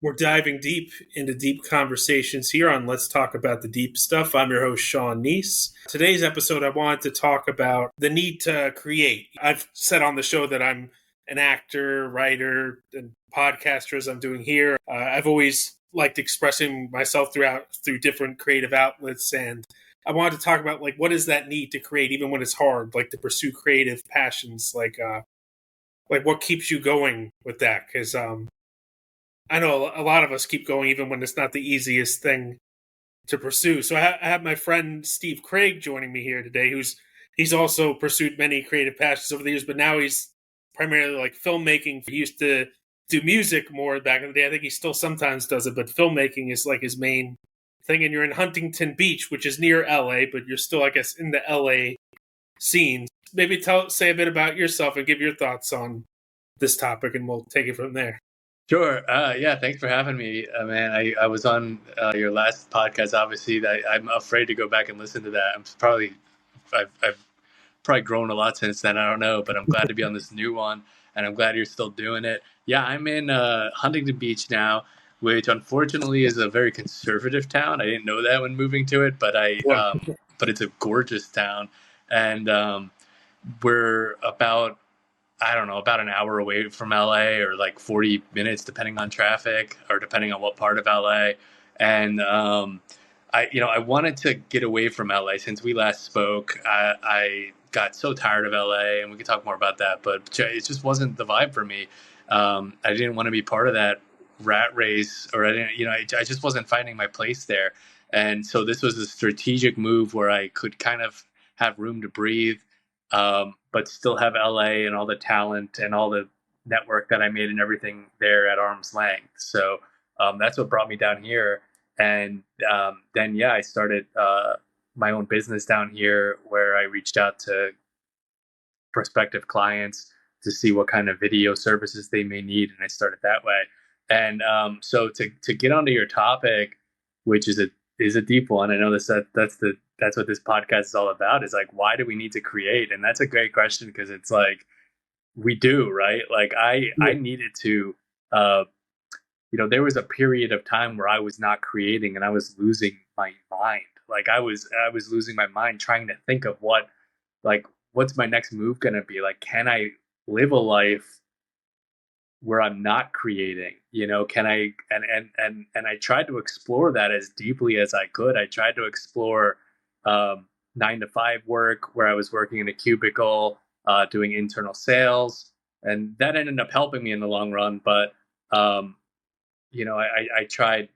We're diving deep into deep conversations here on Let's Talk About the Deep Stuff. I'm your host, Sean Kneese. Today's episode, I wanted to talk about the need to create. I've said on the show that I'm an actor, writer, and podcaster, as I'm doing here. I've always liked expressing myself through different creative outlets, and I wanted to talk about what is that need to create, even when it's hard, to pursue creative passions, like what keeps you going with that, because I know a lot of us keep going even when it's not the easiest thing to pursue. So I have my friend Steve Craig joining me here today, he's also pursued many creative passions over the years, but now he's primarily filmmaking. He used to do music more back in the day. I think he still sometimes does it, but filmmaking is his main thing. And you're in Huntington Beach, which is near LA, but you're still, I guess, in the LA scene. Maybe say a bit about yourself and give your thoughts on this topic, and we'll take it from there. Sure. Yeah. Thanks for having me, man. I was on your last podcast. Obviously, I'm afraid to go back and listen to that. I've probably grown a lot since then. I don't know, but I'm glad to be on this new one, and I'm glad you're still doing it. Yeah, I'm in Huntington Beach now, which unfortunately is a very conservative town. I didn't know that when moving to it, but but it's a gorgeous town, and we're about an hour away from LA, or 40 minutes, depending on traffic or depending on what part of LA. And I wanted to get away from LA since we last spoke. I got so tired of LA, and we could talk more about that, but it just wasn't the vibe for me. I didn't want to be part of that rat race, or I just wasn't finding my place there. And so this was a strategic move where I could kind of have room to breathe, but still have LA and all the talent and all the network that I made and everything there at arm's length. So that's what brought me down here. And then, I started my own business down here, where I reached out to prospective clients to see what kind of video services they may need. And I started that way. And so to get onto your topic, which is a deep one. I know that's what this podcast is all about, is why do we need to create? And that's a great question, because it's we do, right? I needed to, there was a period of time where I was not creating, and I was losing my mind. I was losing my mind trying to think of what's my next move going to be? Can I live a life where I'm not creating? Can I, and I tried to explore that as deeply as I could. I tried to explore 9-to-5 work, where I was working in a cubicle, doing internal sales, and that ended up helping me in the long run. But I tried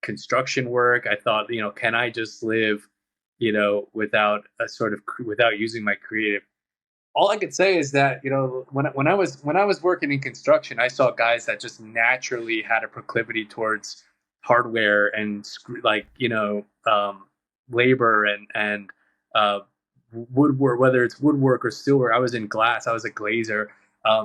construction work. I thought, can I just live, without using my creative? All I could say is that, when I was working in construction, I saw guys that just naturally had a proclivity towards hardware and labor and woodwork, whether it's woodwork or steelwork. I was in glass. I was a glazer.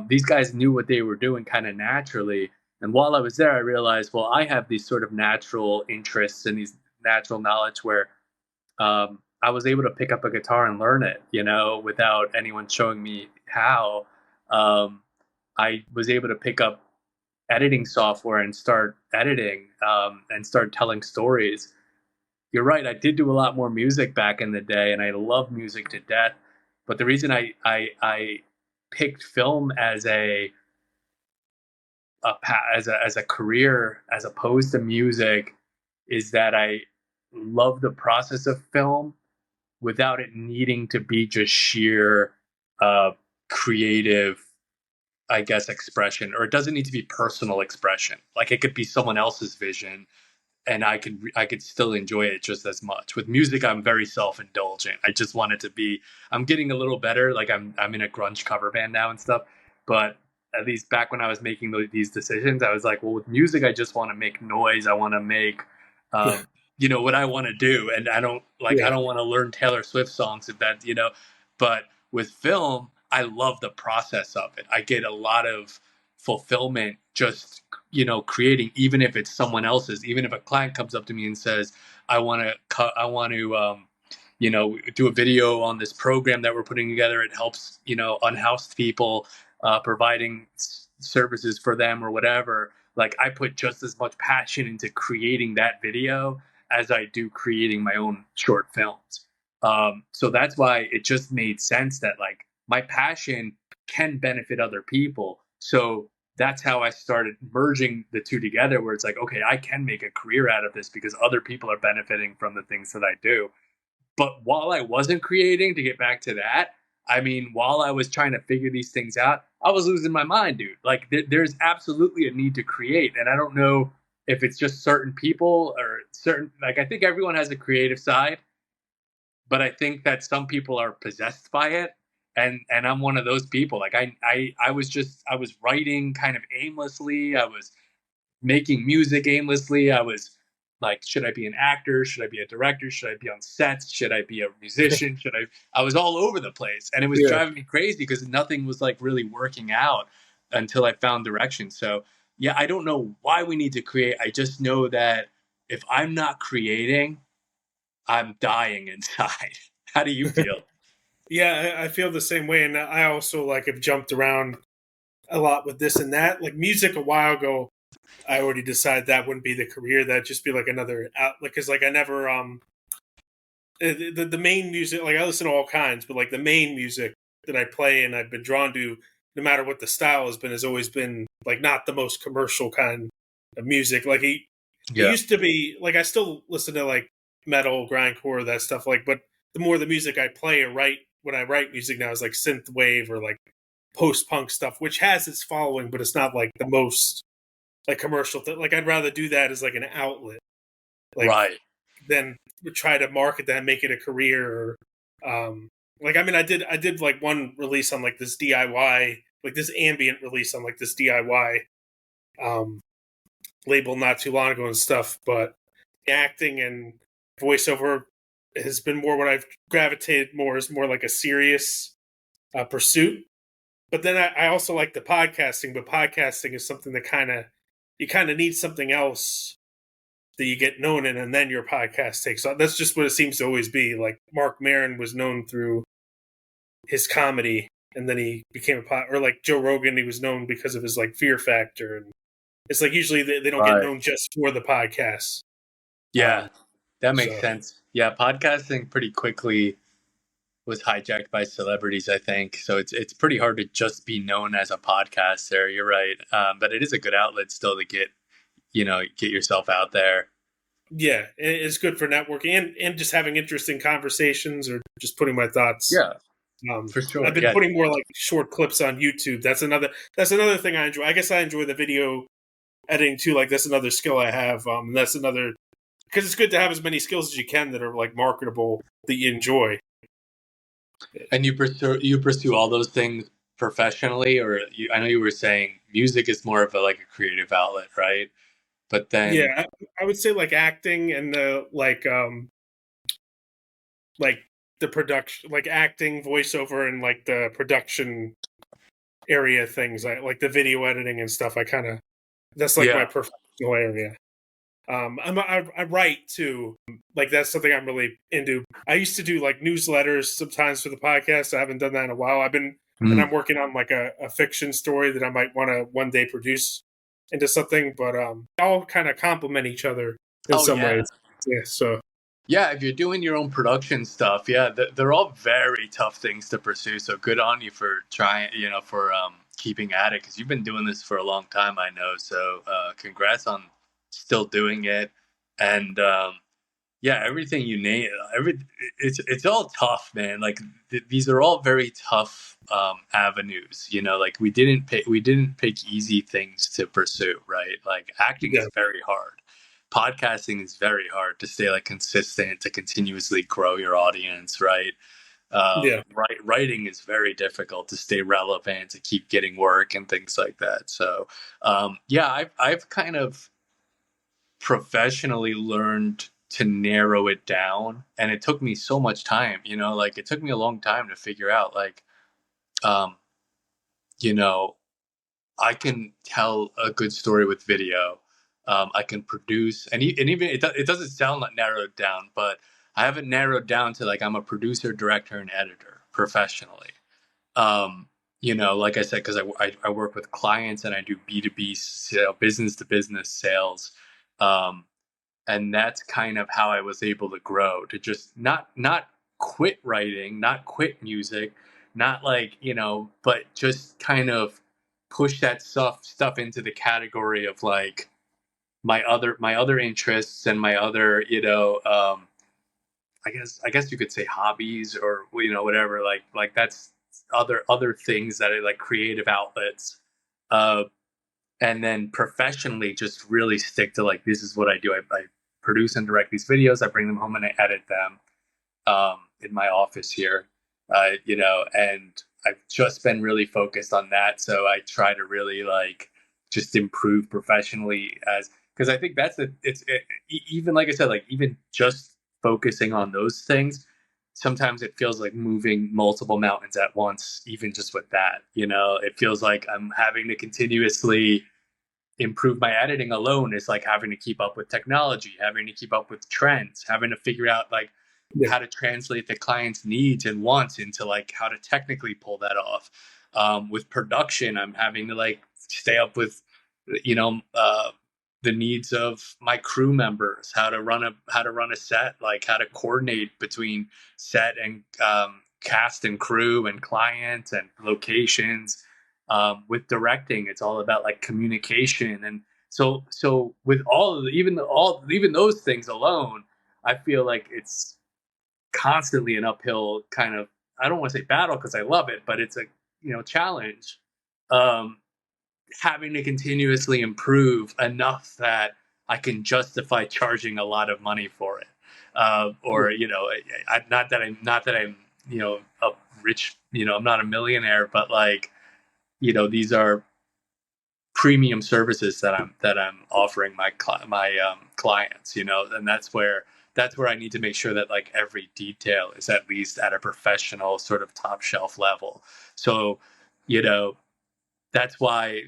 These guys knew what they were doing kind of naturally. And while I was there, I realized, well, I have these sort of natural interests and these natural knowledge where I was able to pick up a guitar and learn it, without anyone showing me how. I was able to pick up editing software and start editing, and start telling stories. You're right. I did do a lot more music back in the day, and I love music to death. But the reason I picked film as a career as opposed to music is that I love the process of film without it needing to be just sheer creative, I guess, expression, or it doesn't need to be personal expression. It could be someone else's vision, and I could still enjoy it just as much. With music, I'm very self-indulgent. I just want it to be. I'm getting a little better. I'm in a grunge cover band now and stuff, but at least back when I was making these decisions, I was like, well, with music, I just want to make noise. I want to make, what I want to do. And I don't want to learn Taylor Swift songs, but with film, I love the process of it. I get a lot of fulfillment just, creating, even if it's someone else's. Even if a client comes up to me and says, I want to do a video on this program that we're putting together. It helps, unhoused people, providing services for them or whatever. like I put just as much passion into creating that video as I do creating my own short films. So that's why it just made sense that like my passion can benefit other people. So that's how I started merging the two together, where it's like, okay, I can make a career out of this because other people are benefiting from the things that I do. But while I wasn't creating, to get back to that, I mean, while I was trying to figure these things out, I was losing my mind, dude. Like, there's absolutely a need to create. And I don't know if it's just certain people or certain, like, I think everyone has a creative side, but I think that some people are possessed by it. And I'm one of those people. Like, I was writing kind of aimlessly. I was making music aimlessly. I was like, should I be an actor? Should I be a director? Should I be on sets? Should I be a musician? I was all over the place, and it was Yeah. driving me crazy because nothing was like really working out until I found direction. So yeah, I don't know why we need to create. I just know that if I'm not creating, I'm dying inside. How do you feel? Yeah, I feel the same way, and I also like have jumped around a lot with this and that. Like music, a while ago, I already decided that wouldn't be the career. That'd just be like another outlet. Because like I never the main music. Like I listen to all kinds, but like the main music that I play and I've been drawn to, no matter what the style has always been like not the most commercial kind of music. Like it Yeah. used to be. Like I still listen to like metal, grindcore, that stuff. Like, but the more the music I play or write when I write music now is like synth wave or like post punk stuff, which has its following, but it's not like the most like commercial thing. Like I'd rather do that as like an outlet, like Right. than try to market that and make it a career. Or like I mean, I did like one release on like this DIY, like this ambient release on like this DIY um, label not too long ago and stuff. But acting and voiceover has been more what I've gravitated more is more like a serious pursuit. But then I also like the podcasting, but podcasting is something that you kind of need something else that you get known in, and then your podcast takes off. That's just what it seems to always be. Like Mark Maron was known through his comedy, and then he became or like Joe Rogan, he was known because of his like Fear Factor, and it's like usually they don't get Right. known just for the podcast. Yeah, that makes So sense. Yeah, podcasting pretty quickly was hijacked by celebrities, I think. So it's pretty hard to just be known as a podcaster. You're right, but it is a good outlet still to get yourself out there. yeah, it's good for networking and just having interesting conversations or just putting my thoughts. Yeah, for I've sure. been Yeah, putting more like short clips on YouTube. That's another thing I enjoy. I guess I enjoy the video editing too. Like that's another skill I have. And that's another because it's good to have as many skills as you can that are like marketable that you enjoy. and you pursue all those things professionally, or I know you were saying music is more of a like a creative outlet, right? But then, Yeah, I would say like acting and the like the production, like acting, voiceover, and like the production area things. I like the video editing and stuff. That's like my yeah. professional area. I write too. Like that's something I'm really into. I used to do like newsletters sometimes for the podcast. I haven't done that in a while. And I'm working on like a fiction story that I might want to one day produce into something. But all kind of complement each other in Oh some yeah. ways. Yeah. So Yeah, if you're doing your own production stuff, yeah, they're all very tough things to pursue. So good on you for trying, for keeping at it, because you've been doing this for a long time, I know. So congrats on still doing it, and yeah, everything you name, it's all tough, man. Like these are all very tough avenues. Like we didn't pick easy things to pursue, right? Like acting yeah, is very hard. Podcasting is very hard to stay like consistent, to continuously grow your audience, right? yeah, Writing is very difficult to stay relevant, to keep getting work and things like that. So yeah, I've kind of professionally learned to narrow it down, and it took me so much time, like it took me a long time to figure out like um you know I can tell a good story with video. I can produce, and even it doesn't sound like narrowed down, but I haven't narrowed down to like I'm a producer, director, and editor professionally. um like I said, because I work with clients and I do B2B business to business sales. Um, and that's kind of how I was able to grow, to just not quit writing, not quit music, not like, but just kind of push that stuff into the category of like my other interests and my other, I guess you could say hobbies, or whatever, like that's other things that are like creative outlets. uh and then professionally just really stick to like, this is what I do. I produce and direct these videos, I bring them home and I edit them in my office here. And I've just been really focused on that, so I try to really like just improve professionally, as because I think that's even like I said, like even just focusing on those things, sometimes it feels like moving multiple mountains at once. Even just with that, it feels like I'm having to continuously improve my editing alone. Is like having to keep up with technology, having to keep up with trends, having to figure out like Yeah. how to translate the client's needs and wants into like how to technically pull that off. With production, I'm having to like stay up with, you know, uh, the needs of my crew members, how to run a set, like how to coordinate between set and cast and crew and client and locations. With directing, it's all about like communication, and so with all of even those things alone, I feel like it's constantly an uphill kind of, I don't want to say battle because I love it, but it's a challenge. Um, Having to continuously improve enough that I can justify charging a lot of money for it. Or not that I'm a rich, I'm not a millionaire, but like, these are premium services that I'm offering my clients, and that's where I need to make sure that like every detail is at least at a professional sort of top shelf level. So, you know, that's why,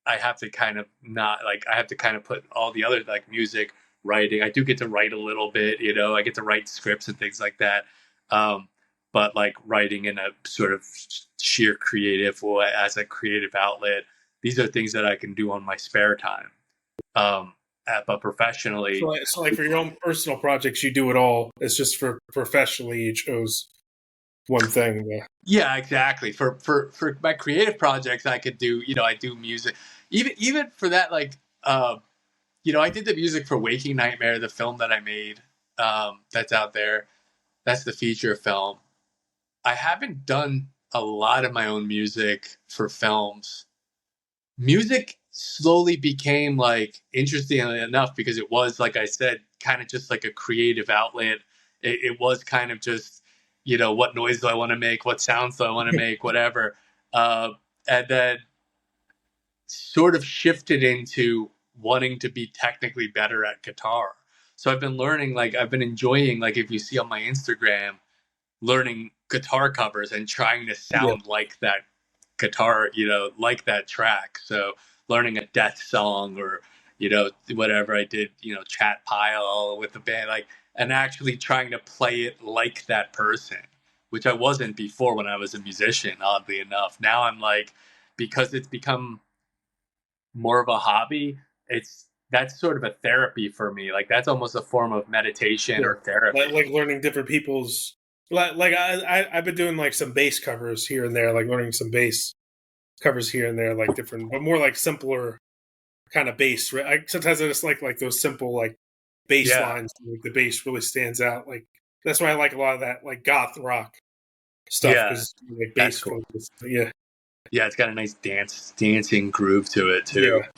I have to kind of not like, I have to kind of put all the other like music writing. I do get to write a little bit, I get to write scripts and things like that. Um, but like writing in a sort of sheer creative way, as a creative outlet, these are things that I can do on my spare time. But professionally, So like for your own personal projects, you do it all. It's just for professionally, you chose one thing. Yeah. yeah, exactly. For my creative projects, I could do, I do music, even for that, like, I did the music for Waking Nightmare, the film that I made, that's out there. That's the feature film. I haven't done a lot of my own music for films. Music slowly became like interesting enough because it was, like I said, kind of just like a creative outlet. It was kind of just, what noise do I want to make? What sounds do I want to make? Whatever. Uh, and then sort of shifted into wanting to be technically better at guitar. So I've been learning, like I've been enjoying, like if you see on my Instagram, learning guitar covers and trying to Yeah. sound like that guitar, like that track. So learning a Death song, or, whatever I did, Chat Pile with the band, like, and actually trying to play it like that person, which I wasn't before when I was a musician, oddly enough. Now I'm like, because it's become more of a hobby, that's sort of a therapy for me. Like that's almost a form of meditation Yeah. or therapy. Like learning different people's like I've been doing like some bass covers here and there, like learning some bass covers here and there, like different, but more like simpler kind of bass. Right? Sometimes I just like those simple like bass Yeah, lines. Like the bass really stands out. Like that's why I like a lot of that like goth rock stuff yeah, because like that's bass cool. focused. Yeah, Yeah, it's got a nice dancing groove to it too. yeah,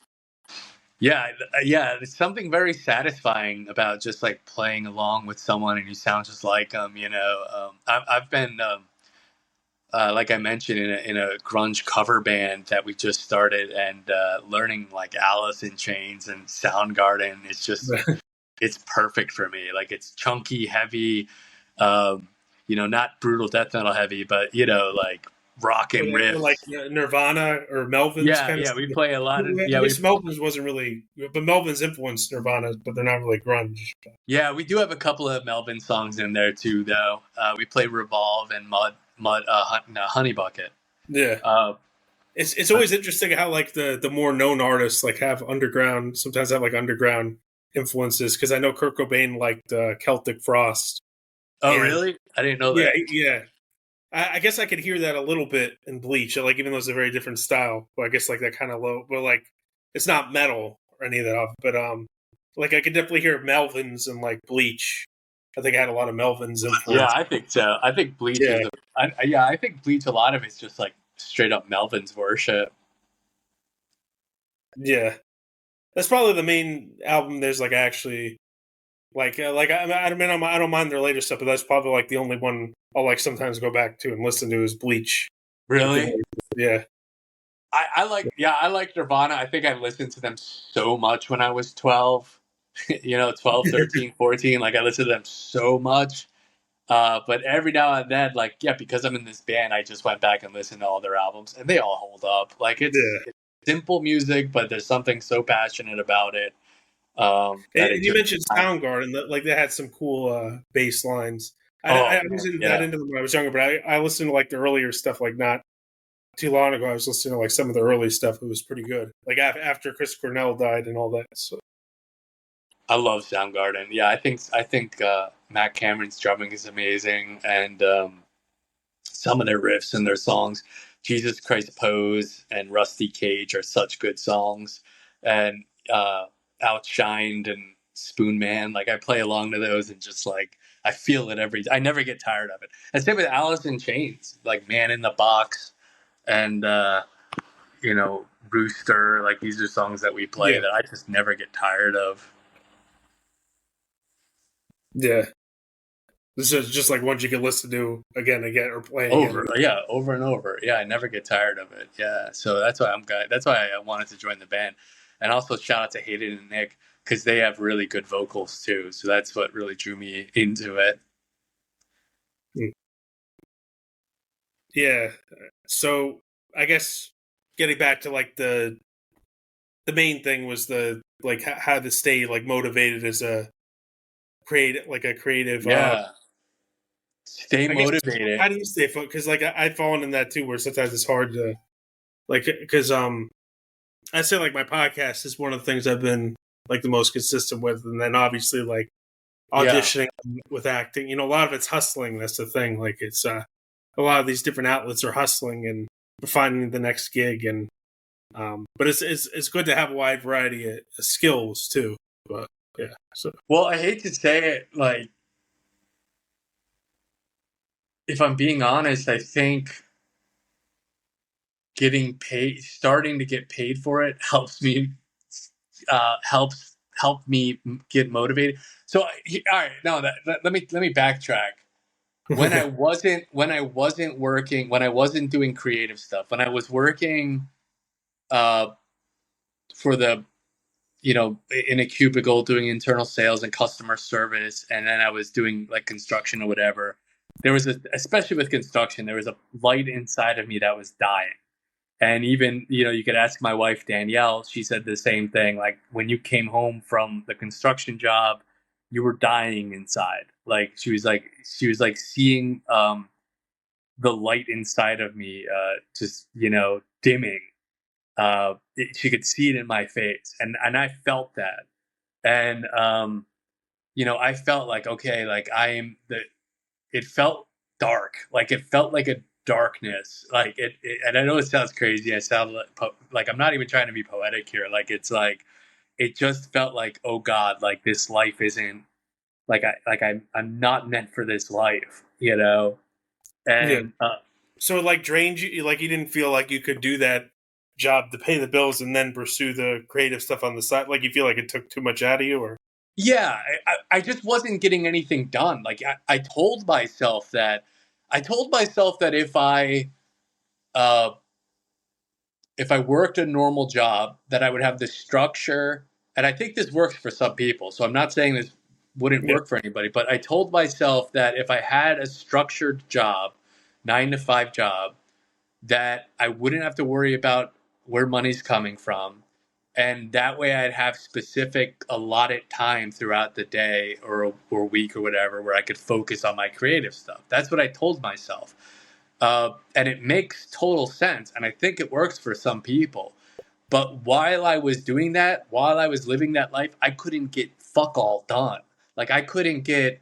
Yeah, yeah, there's something very satisfying about just like playing along with someone and you sound just like them. I've been, like I mentioned, in a grunge cover band that we just started, and learning like Alice in Chains and Soundgarden. It's perfect for me. Like it's chunky, heavy, not brutal death metal heavy, but like rocking or like riffs. Nirvana or Melvins Yeah, kind of yeah, stuff. we play a lot of, I guess Melvins wasn't really, but Melvins influenced Nirvana, but they're not really grunge. yeah, we do have a couple of Melvin songs in there too, though. We play Revolve and Honey Bucket. Yeah. Uh, It's always interesting how like the more known artists like sometimes have like underground influences, because I know Kurt Cobain liked Celtic Frost. oh, And really? I didn't know yeah, that. yeah. I guess I could hear that a little bit in Bleach, like even though it's a very different style. But I guess like that kind of low, but like it's not metal or any of that off. But like I could definitely hear Melvins and like Bleach. I think I had a lot of Melvins Yeah, influence. I think so. I think Bleach Yeah, is I think Bleach, a lot of it's just like straight up Melvin's worship. yeah. That's probably the main album. There's like actually I don't mind their later stuff, but that's probably like the only one I'll like sometimes go back to and listen to is Bleach. Really? Yeah, I like Nirvana. I think I listened to them so much when I was 12, 12, 13, 14. Like I listened to them so much. But every now and then, like, yeah, because I'm in this band, I just went back and listened to all their albums, and they all hold up. Like, yeah. it's simple music, but there's something so passionate about it that And it you just. mentioned Soundgarden, that like they had some cool bass lines. I Oh man, wasn't that yeah, into them when I was younger, but I listened to like the earlier stuff. Like not too long ago, I was listening to like some of the early stuff. It was pretty good. Like after Chris Cornell died and all that. So I love Soundgarden. Yeah, I think Matt Cameron's drumming is amazing, and some of their riffs and their songs, Jesus Christ Pose and Rusty Cage, are such good songs, and Outshined and Spoon Man. Like I play along to those and just like I feel it I never get tired of it. And same with Alice in Chains, like Man in the Box and Rooster. Like these are songs that we play yeah, that I just never get tired of. yeah. This is just like ones you can listen to again, again, or play again. Over and over. Yeah, I never get tired of it. Yeah, so that's why I'm glad. That's why I wanted to join the band, and also shout out to Hayden and Nick because they have really good vocals too. So that's what really drew me into it. Yeah. So I guess getting back to like the main thing was the like how to stay like motivated as a creative. Yeah, stay I guess motivated. how do you stay focused? Because like I've fallen in that too, where sometimes it's hard to like because I say like my podcast is one of the things I've been like the most consistent with, and then obviously like Yeah. auditioning with acting. You know, a lot of it's hustling. That's the thing. Like it's a lot of these different outlets are hustling and finding the next gig, and but it's good to have a wide variety of skills too. But yeah, so Well, I hate to say it, like if I'm being honest, I think getting paid, starting to get paid for it, help me get motivated. So, all right, no, let me backtrack. When I wasn't working, when I wasn't doing creative stuff, when I was working uh, for the in a cubicle doing internal sales and customer service, and then I was doing like construction or whatever. There was especially with construction, there was a light inside of me that was dying. And even, you could ask my wife, Danielle, she said the same thing. Like when you came home from the construction job, you were dying inside. Like she was like seeing the light inside of me just, dimming. She could see it in my face. And I felt that. And, I felt like, okay, like it felt dark. Like it felt like a darkness. Like and I know it sounds crazy. I sound like I'm not even trying to be poetic here. Like it's like it just felt like, oh God, like this life isn't I'm not meant for this life, yeah. And So it like drained you. Like you didn't feel like you could do that job to pay the bills and then pursue the creative stuff on the side. Like you feel like it took too much out of you, or yeah, I just wasn't getting anything done. Like I told myself that uh, if I worked a normal job, that I would have this structure. And I think this works for some people. So I'm not saying this wouldn't yeah, work for anybody, but I told myself that if I had a structured job, 9 to 5 job, that I wouldn't have to worry about where money's coming from. And that way I'd have specific allotted time throughout the day or week or whatever where I could focus on my creative stuff. That's what I told myself. And it makes total sense. And I think it works for some people. But while I was doing that, while I was living that life, I couldn't get fuck all done. Like I couldn't get.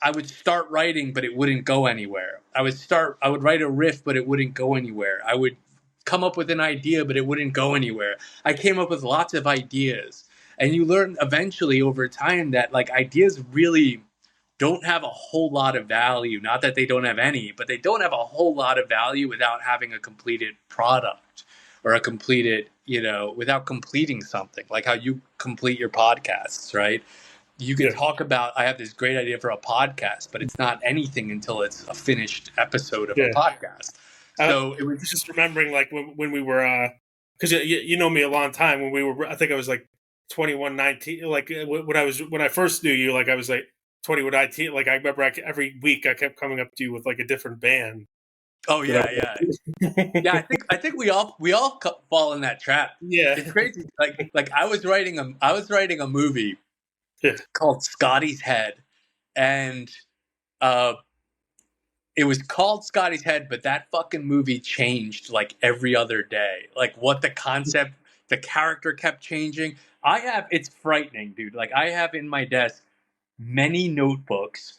I would start writing, but it wouldn't go anywhere. I would write a riff, but it wouldn't go anywhere. I would come up with an idea, but it wouldn't go anywhere. I came up with lots of ideas, and you learn eventually over time that like ideas really don't have a whole lot of value. Not that they don't have any, but they don't have a whole lot of value without having a completed product or a completed, without completing something like how you complete your podcasts, right? You can Yeah. talk about, I have this great idea for a podcast, but it's not anything until it's a finished episode of a Yeah. podcast. I So it was was just remembering, like, when we were, because you know me a long time, when we were, I think I was like 21, 19, like when I first knew you, like I was like 21, 19, like I remember every week I kept coming up to you with like a different band. oh That yeah, yeah. Yeah, I think we all fall in that trap. Yeah. It's crazy. Like I was writing a movie Yeah. called Scotty's Head, and uh it was called Scotty's Head, but that fucking movie changed like every other day. Like what the concept, the character kept changing. It's frightening, dude. Like I have in my desk many notebooks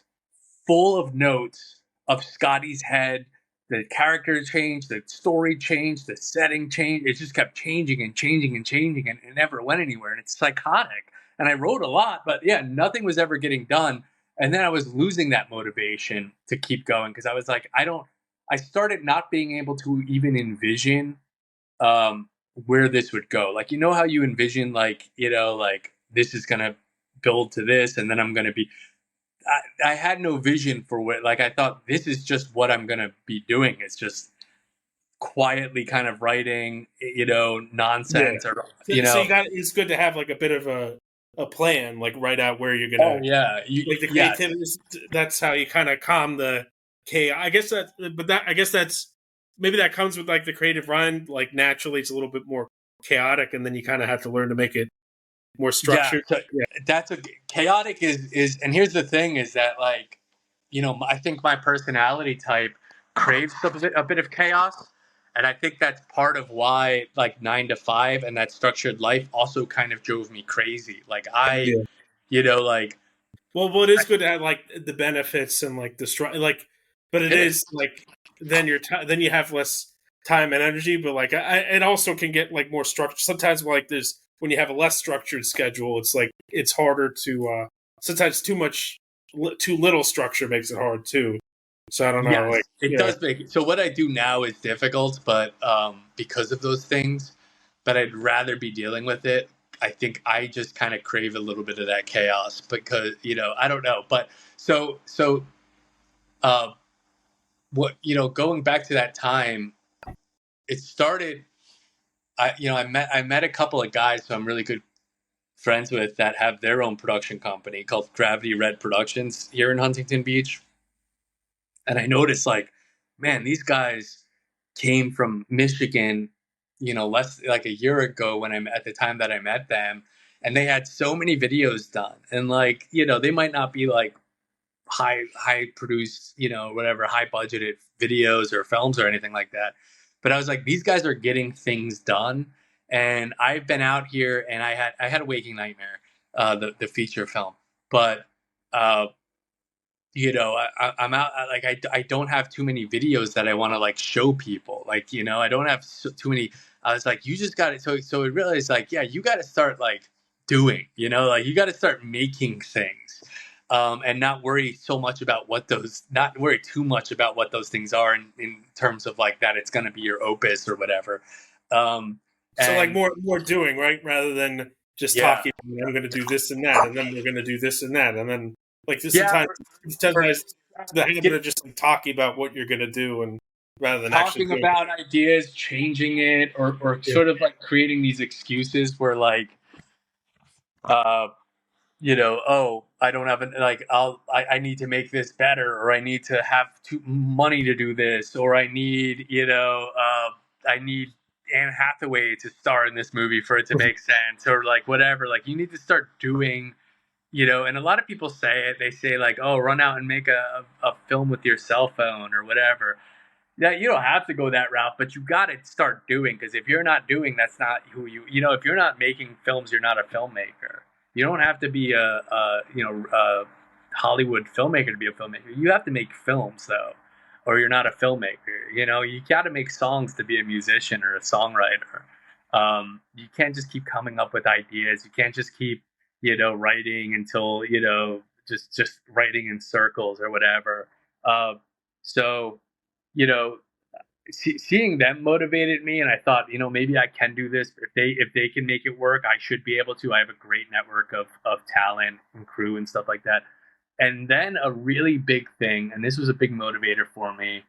full of notes of Scotty's Head. The character changed, the story changed, the setting changed. It just kept changing and changing and changing, and it never went anywhere. And it's psychotic. And I wrote a lot, but yeah, nothing was ever getting done. And then I was losing that motivation to keep going because I was like, I started not being able to even envision um, where this would go. Like, you know how you envision, like, like this is going to build to this, and then I'm going to be. I had no vision for what, like, I thought this is just what I'm going to be doing. It's just quietly kind of writing, Yeah. nonsense or, So it's good to have like a bit of a plan, like write out where you're oh, gonna, yeah. like the Yes. creativity. That's how you kind of calm the chaos. I guess that's maybe that comes with like the creative run. Like naturally, it's a little bit more chaotic, and then you kind of have to learn to make it more Yeah. structured. So Yeah. that's a chaotic and here's the thing is that, like, I think my personality type craves a bit of chaos. And I think that's part of why, like, 9 to 5 and that structured life also kind of drove me crazy. Like, Yeah. like, Well, it is good to have like the benefits and like like, but it it is is. like then you have less time and energy. But like, it also can get like more structured. Sometimes like there's when you have a less structured schedule, it's like it's harder to. Sometimes too little structure makes it hard too. So I don't know. Yes, Like, it yeah, does make it. So what I do now is difficult, but because of those things, but I'd rather be dealing with it. I think I just kind of crave a little bit of that chaos because, I don't know. But so uh, going back to that time, it started. I met a couple of guys who I'm really good friends with that have their own production company called Gravity Red Productions here in Huntington Beach. And I noticed, like, man, these guys came from Michigan, less like a year ago when at the time that I met them, and they had so many videos done, and like, they might not be like high produced, whatever, high budgeted videos or films or anything like that. But I was like, these guys are getting things done, and I've been out here, and I had a Waking Nightmare, the feature film, but. I'm out. I don't have too many videos that I want to like show people. Like, I don't have too many. I was like, you just got it. So it really is like, yeah, you got to start like doing. Like you got to start making things, and not worry so much about not worry too much about what those things are in terms of like that it's going to be your opus or whatever. Um, so like and more doing, right, rather than just yeah, talking. I'm going to do this and that, and then we're going to do this and that, and then like this yeah, sometimes the habit get of just like, talking about what you're going to do, and rather than actually talking doing about ideas, changing it, or it. sort of like creating these excuses where like, uh, oh, I don't have like, I need to make this better, or I need to have money to do this, or I need Anne Hathaway to star in this movie for it to make sense, or like whatever. Like you need to start doing, and a lot of people say it. They say like, oh, run out and make a film with your cell phone or whatever. that you don't have to go that route, but you got to start doing, because if you're not doing, that's not who you know, if you're not making films, you're not a filmmaker. You don't have to be a Hollywood filmmaker to be a filmmaker. You have to make films though, or you're not a filmmaker. You know, you got to make songs to be a musician or a songwriter. You can't just keep coming up with ideas. You can't just keep, writing until, just writing in circles or whatever. So, you know, seeing them motivated me, and I thought, maybe I can do this. If they can make it work, I should be able to. I have a great network of talent and crew and stuff like that. And then a really big thing, and this was a big motivator for me,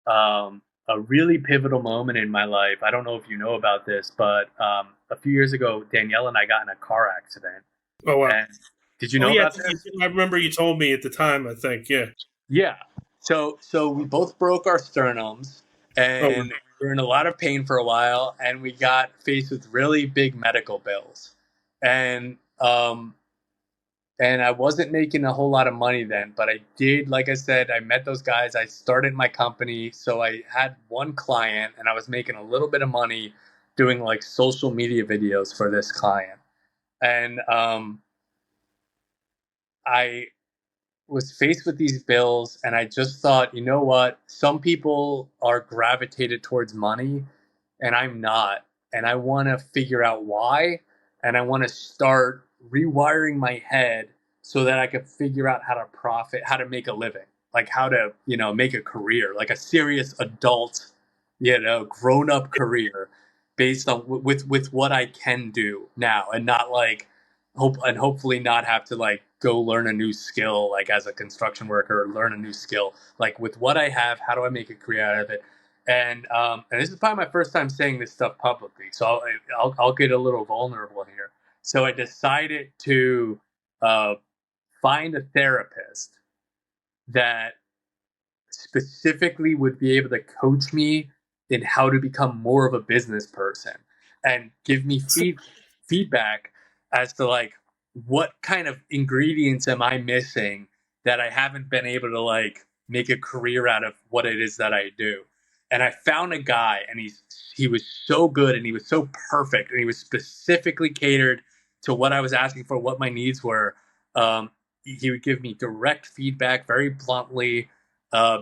a really pivotal moment in my life. I don't know if you know about this, but a few years ago, Danielle and I got in a car accident. Oh, wow. And did you Oh, know yeah. about this? I remember you told me at the time, I think. Yeah. Yeah. So we both broke our sternums, Oh, and we were in a lot of pain for a while, and we got faced with really big medical bills. And and I wasn't making a whole lot of money then, but I did, like I said, I met those guys. I started my company, so I had one client, and I was making a little bit of money doing like social media videos for this client. And I was faced with these bills, and I just thought, you know what? Some people are gravitated towards money, and I'm not. And I want to figure out why, and I want to start rewiring my head so that I could figure out how to profit, how to make a living, like how to, make a career, like a serious adult, grown up career based on with what I can do now, and not like hopefully not have to like go learn a new skill, like as a construction worker, or learn a new skill. Like with what I have, how do I make a career out of it? And this is probably my first time saying this stuff publicly, so I'll get a little vulnerable here. So I decided to uh, find a therapist that specifically would be able to coach me in how to become more of a business person, and give me feedback as to like what kind of ingredients am I missing that I haven't been able to like make a career out of what it is that I do. And I found a guy, and he was so good, and he was so perfect, and he was specifically catered to what I was asking for, what my needs were. He would give me direct feedback very bluntly.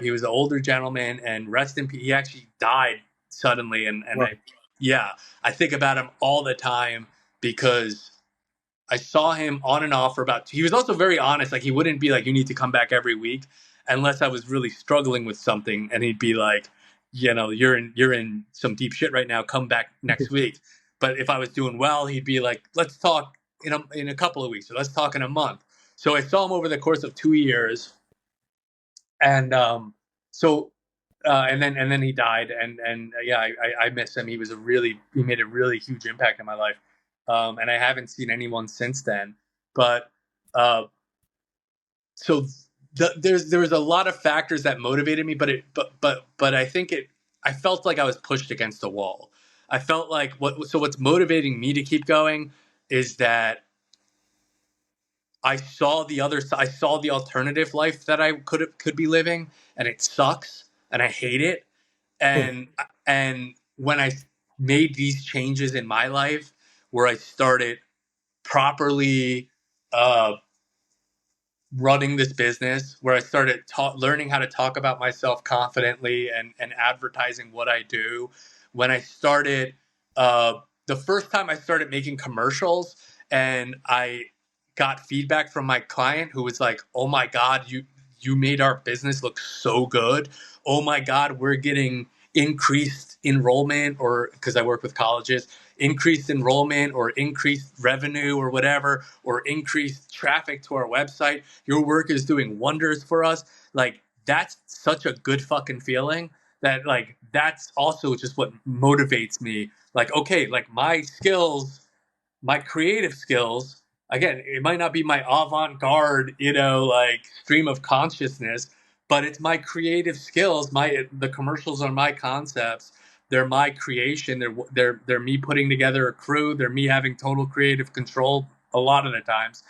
He was an older gentleman, and rest in peace. He actually died suddenly, and wow. I think about him all the time, because I saw him on and off for about. He was also very honest. Like, he wouldn't be like, "You need to come back every week," unless I was really struggling with something, and he'd be like, "You're in some deep shit right now. Come back next week." But if I was doing well, he'd be like, "Let's talk in a couple of weeks, or let's talk in a month." So I saw him over the course of 2 years, and so and then he died, and yeah, I miss him. He made a really huge impact in my life, and I haven't seen anyone since then. But uh, so there was a lot of factors that motivated me, but I think I felt like I was pushed against the wall. I felt like what's motivating me to keep going is that I saw the other side. I saw the alternative life that I could be living, and it sucks, and I hate it. And when I made these changes in my life, where I started properly uh, running this business, where I started learning how to talk about myself confidently, and advertising what I do, when I started the first time I started making commercials, and I got feedback from my client who was like, "Oh my God, you made our business look so good. Oh my God, we're getting increased enrollment," or because I work with colleges, increased enrollment or increased revenue or whatever, or increased traffic to our website. Your work is doing wonders for us. Like, that's such a good fucking feeling, that like that's also just what motivates me. Like, okay, like my skills, my creative skills, again, it might not be my avant-garde, like stream of consciousness, but it's my creative skills. The commercials are my concepts. They're my creation. They're me putting together a crew. They're me having total creative control a lot of the times.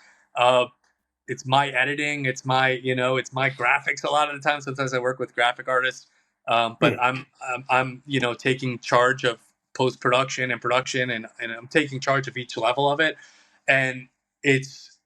It's my editing. It's my graphics a lot of the time. Sometimes I work with graphic artists. But I'm taking charge of post production and production, and I'm taking charge of each level of it, and it's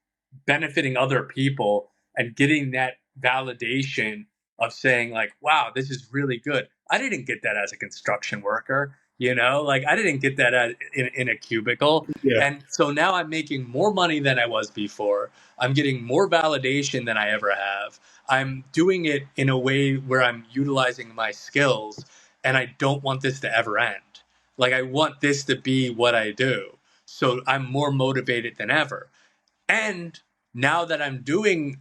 benefiting other people and getting that validation of saying like, wow, this is really good. I didn't get that as a construction worker, like I didn't get that in a cubicle. Yeah. And so now I'm making more money than I was before. I'm getting more validation than I ever have. I'm doing it in a way where I'm utilizing my skills, and I don't want this to ever end. Like, I want this to be what I do. So I'm more motivated than ever. And now that I'm doing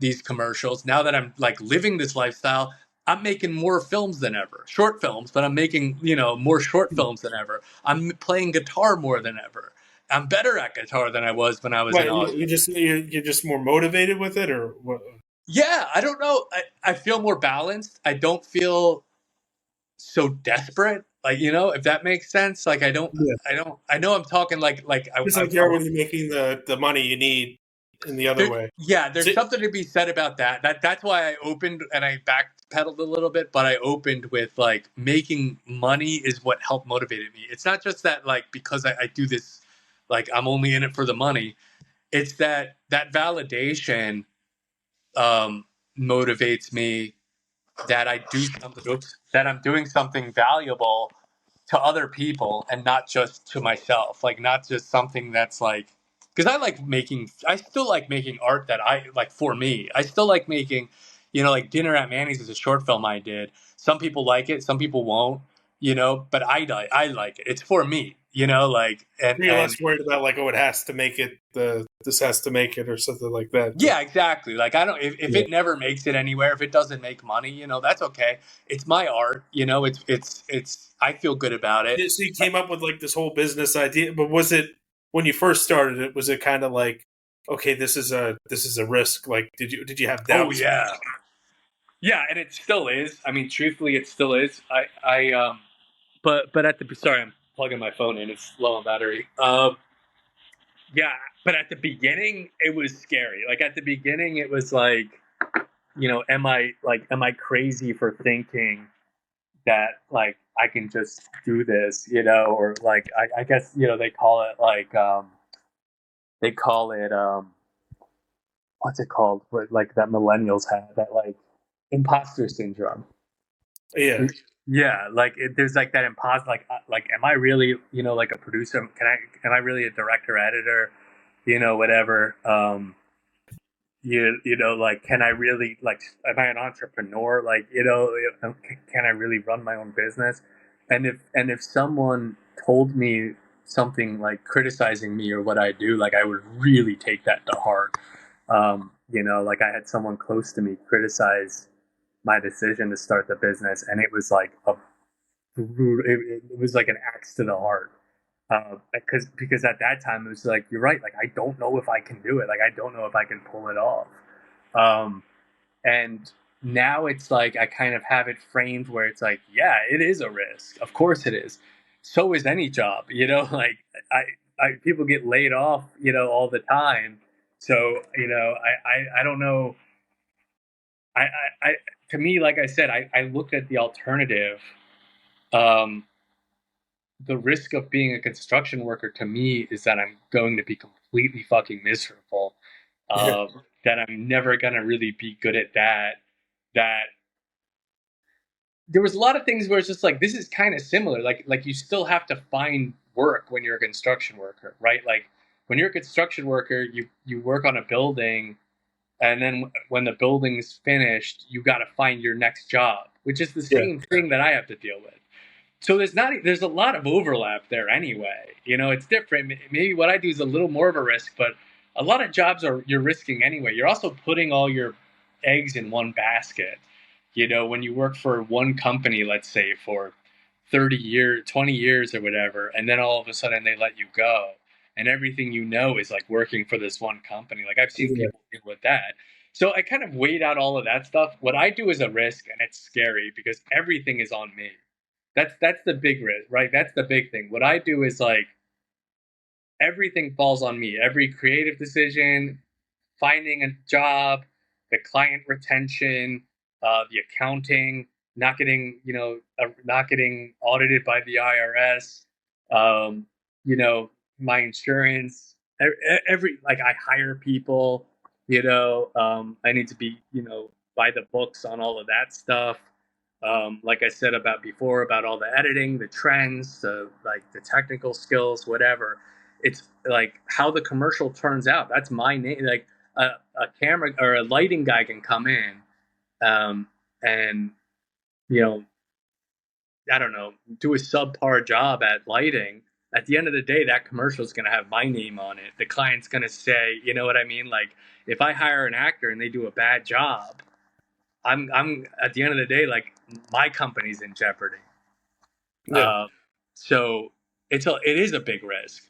these commercials, now that I'm like living this lifestyle, I'm making more films than ever. Short films, but I'm making, more short films than ever. I'm playing guitar more than ever. I'm better at guitar than I was when I was in What Austin. you're just more motivated with it, or what? Yeah, I don't know. I feel more balanced. I don't feel so desperate. Like, if that makes sense. Like, Yeah. I know I'm talking like Just like you are when you're making the money you need in the other way. yeah, So, there's something to be said about that. That's why I opened and I backpedaled a little bit, but I opened with like making money is what helped motivated me. It's not just that like because I do this, like I'm only in it for the money. It's that validation motivates me that I do something. Oops, that I'm doing something valuable to other people and not just to myself. Like not just something that's like because I still like making art that I like for me. I still like making, like Dinner at Manny's is a short film I did. Some people like it, some people won't, but I like it. It's for me, like you're and less worried about like, oh, it has to make it. This has to make it, or something like that. yeah, exactly. Like I don't if Yeah. it never makes it anywhere, if it doesn't make money, that's okay. It's my art, it's I feel good about it. Yeah, so you came up with like this whole business idea, but was it when you first started it? Was it kind of like, okay, this is a risk? Like, did you have Oh doubts? yeah. Yeah, and it still is. I mean, truthfully, it still is. But at the sorry, I'm plugging my phone in. It's low on battery. Yeah, but at the beginning, it was scary. Like at the beginning, it was like, am I crazy for thinking that like I can just do this, or like I guess they call it like they call it what's it called? What like that millennials have that like imposter syndrome. Yeah, Yeah, like there's like that imposter, like, am I really, like a producer? Am I really a director, editor, whatever? Like, can I really, like, am I an entrepreneur? Like, can I really run my own business? And if someone told me something like criticizing me or what I do, like, I would really take that to heart. Like I had someone close to me criticize my decision to start the business, and it was like it was like an axe to the heart. Because at that time it was like you're right. Like I don't know if I can do it. Like I don't know if I can pull it off. Um, and now it's like I kind of have it framed where it's like, yeah, it is a risk. Of course it is. So is any job. Like people get laid off, all the time. So I don't know. I to me, like I said, I looked at the alternative. Um, the risk of being a construction worker to me is that I'm going to be completely fucking miserable. yeah, That I'm never gonna really be good at that. That there was a lot of things where it's just like this is kind of similar. Like you still have to find work when you're a construction worker, right? Like when you're a construction worker, you work on a building, and then when the building's finished, you got to find your next job, which is the yeah, same thing that I have to deal with. So there's a lot of overlap there anyway. It's different. Maybe what I do is a little more of a risk, but a lot of jobs you're risking anyway. You're also putting all your eggs in one basket. When you work for one company, let's say for 30 years, 20 years or whatever, and then all of a sudden they let you go and everything is like working for this one company. Like I've seen yeah. people deal with that. So I kind of weighed out all of that stuff. What I do is a risk, and it's scary because everything is on me. That's the big risk, right? That's the big thing. What I do is like everything falls on me. Every creative decision, finding a job, the client retention, the accounting, not getting, not getting audited by the IRS, um, my insurance, every, like, I hire people, I need to be, by the books on all of that stuff. Like I said about before, about all the editing, the trends, the technical skills, whatever. It's like how the commercial turns out. That's my name. Like a camera or a lighting guy can come in, and you know, I don't know, do a subpar job at lighting. At the end of the day, that commercial is going to have my name on it. The client's going to say, you know what I mean? Like, if I hire an actor and they do a bad job, I'm at the end of the day, like, my company's in jeopardy. Yeah. So it is a big risk,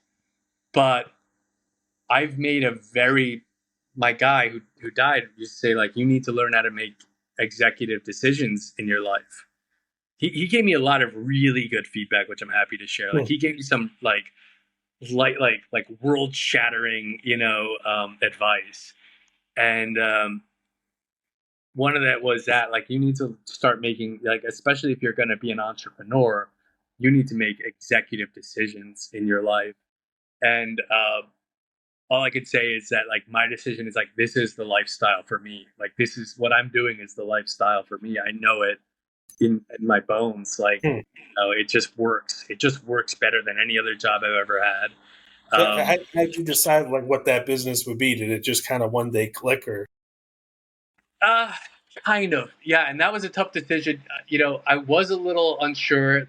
but I've made my guy who died used to say, like, you need to learn how to make executive decisions in your life. He gave me a lot of really good feedback, which I'm happy to share. Like, he gave me some like world shattering, advice. And one of that was that, like, you need to start making, like, especially if you're going to be an entrepreneur, you need to make executive decisions in your life. And all I could say is that, like, my decision is, like, this is the lifestyle for me. Like, this is what I'm doing is the lifestyle for me. I know it in my bones. Like, it just works. It just works better than any other job I've ever had. So how did you decide like what that business would be? Did it just kind of one day click, or? Uh, Kind of. Yeah. And that was a tough decision. I was a little unsure.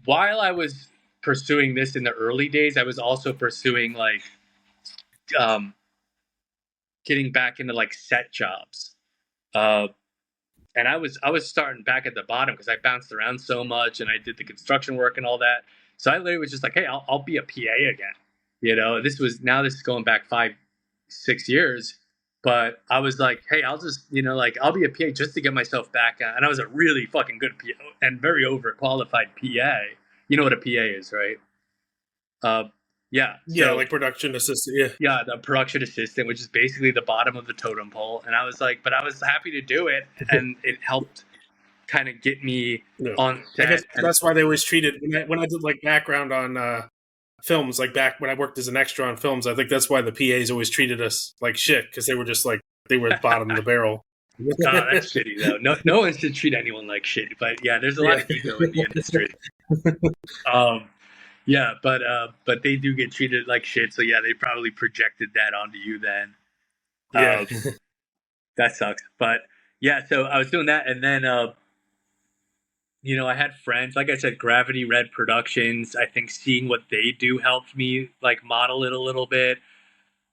While I was pursuing this in the early days, I was also pursuing, like, um, getting back into, like, set jobs. Uh, and I was starting back at the bottom because I bounced around so much and I did the construction work and all that. So I literally was just like, hey, I'll be a PA again. This is going back 5-6 years. But I was like, hey, I'll just, like, I'll be a PA just to get myself back on. And I was a really fucking good PA and very overqualified PA. You know what a PA is, right? Yeah. Yeah, So like production assistant. Yeah. yeah, the production assistant, which is basically the bottom of the totem pole. And I was like, but I was happy to do it, and it helped kind of get me No, on I guess set. And that's why they always treated when I did like background on films, like back when I worked as an extra on films. I think that's why the PAs always treated us like shit because they were just like they were at the bottom of the barrel. that's shitty though. No one should treat anyone like shit. But yeah, there's a lot of ego in the industry. Um, yeah, but they do get treated like shit. So yeah, they probably projected that onto you then. Yeah. That sucks. But yeah, so I was doing that, and then I had friends, like I said, Gravity Red Productions. I think seeing what they do helped me, like, model it a little bit.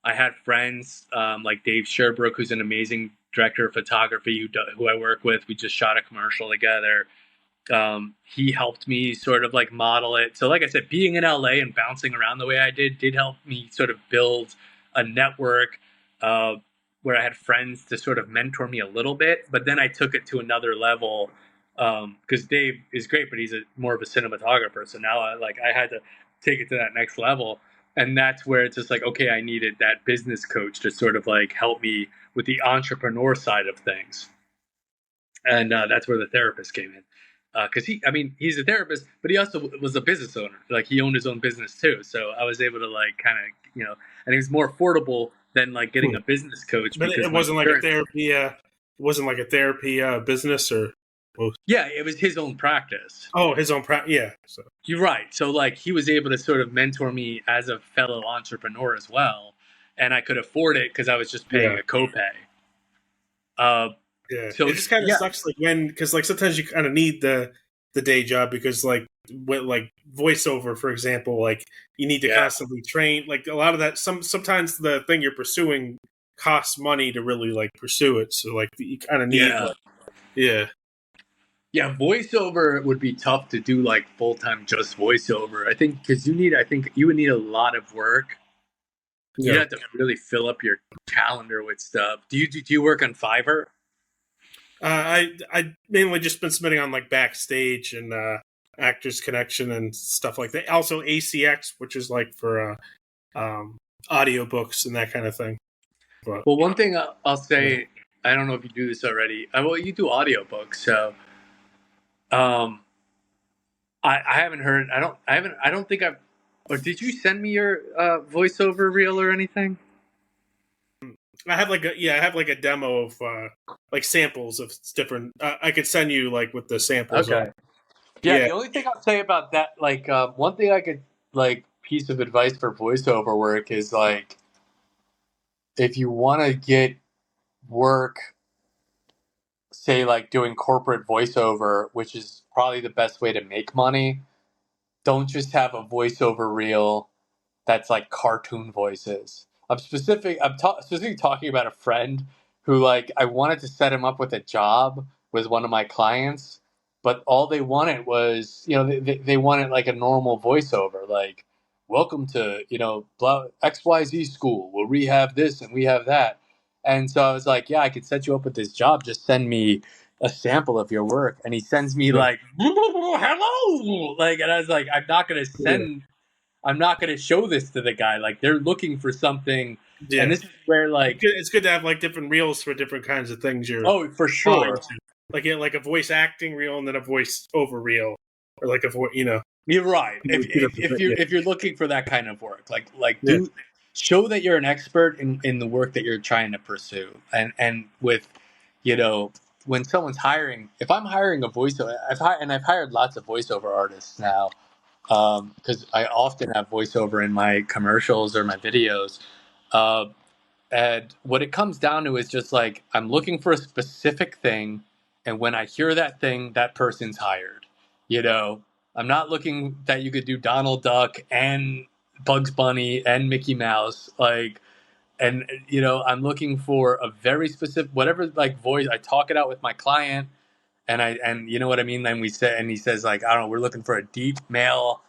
I had friends like Dave Sherbrooke, who's an amazing director of photography who I work with. We just shot a commercial together. He helped me sort of, like, model it. So, like I said, being in LA and bouncing around the way I did help me sort of build a network uh, where I had friends to sort of mentor me a little bit. But then I took it to another level because Dave is great, but he's more of a cinematographer. So now I had to take it to that next level. And that's where it's just like, okay, I needed that business coach to sort of, like, help me with the entrepreneur side of things. And that's where the therapist came in. Because he's a therapist, but he also was a business owner. Like, he owned his own business too. So I was able to, like, kind of, and it was more affordable than, like, getting a business coach. But because it wasn't like a therapy. It wasn't like a therapy business or. Yeah, it was his own practice. Oh, his own practice. Yeah. So. You're right. So, like, he was able to sort of mentor me as a fellow entrepreneur as well, and I could afford it because I was just paying a copay. Yeah, So it just kind of sucks, like because like sometimes you kind of need the day job because like with like voiceover, for example, like you need to constantly train. Like a lot of that, sometimes the thing you're pursuing costs money to really like pursue it. So like you kind of need Yeah, voiceover would be tough to do, like, full time just voiceover. I think because I think you would need a lot of work. You'd have to really fill up your calendar with stuff. Do you work on Fiverr? I mainly just been submitting on like Backstage and Actors Connection and stuff like that. Also ACX, which is like for audiobooks and that kind of thing. But, well, one thing I'll say, I don't know if you do this already. Well, you do audiobooks, so I haven't heard. I don't think I've. Or did you send me your voiceover reel or anything? I have a demo of like samples of different. I could send you like with the samples on. Okay. Yeah. Yeah, The only thing I'll say about that, like, one thing I could like piece of advice for voiceover work is like, if you want to get work, say like doing corporate voiceover, which is probably the best way to make money, don't just have a voiceover reel that's like cartoon voices. Specifically talking about a friend who, like, I wanted to set him up with a job with one of my clients, but all they wanted was, they wanted like a normal voiceover, like, welcome to, blah, XYZ school where we have this and we have that. And so I was like, yeah, I could set you up with this job. Just send me a sample of your work. And he sends me yeah, like, hello. Like, and I was like, yeah. I'm not going to show this to the guy. Like, they're looking for something. And Yeah. this is where, like, It's good to have like different reels for different kinds of things you're oh, for applying sure. to. Like a voice acting reel and then a voice over reel, or like a voice, You're right. Yeah, If you're looking for that kind of work, like yeah, do show that you're an expert in the work that you're trying to pursue. And with, you know, when someone's hiring, if I'm hiring a voiceover, I've hired lots of voiceover artists now, because I often have voiceover in my commercials or my videos. Uh, And what it comes down to is just like, I'm looking for a specific thing. And when I hear that thing, that person's hired. You know, I'm not looking that you could do Donald Duck and Bugs Bunny and Mickey Mouse. Like, and, I'm looking for a very specific, whatever, like, voice. I talk it out with my client, and you know what I mean? Then and he says, like, I don't know, we're looking for a deep male.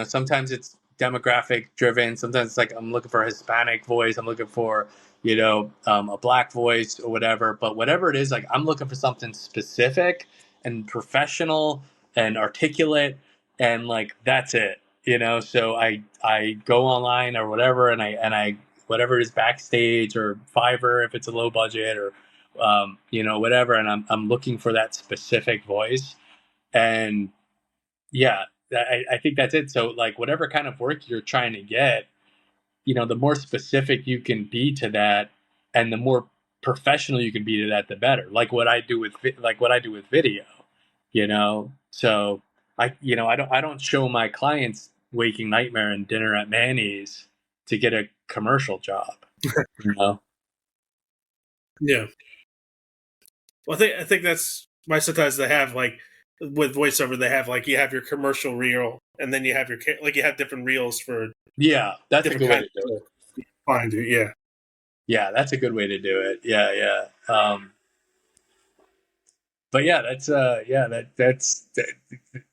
Sometimes it's demographic driven. Sometimes it's like, I'm looking for a Hispanic voice. I'm looking for, a black voice or whatever. But whatever it is, like, I'm looking for something specific and professional and articulate, and like, that's it. So I go online or whatever, and I whatever is backstage or Fiverr if it's a low budget, or whatever, and I'm looking for that specific voice. And yeah, I think that's it. So, like, whatever kind of work you're trying to get, the more specific you can be to that, and the more professional you can be to that, the better. Like what I do with video. So I don't show my clients Waking Nightmare and Dinner at Manny's to get a commercial job. You know? yeah. Well, I think that's why sometimes they have like with voiceover they have like you have your commercial reel and then you have you have different reels for Yeah, that's a different good way kinds to do it. of find it. Yeah, Yeah, that's a good way to do it. Yeah, yeah. But yeah,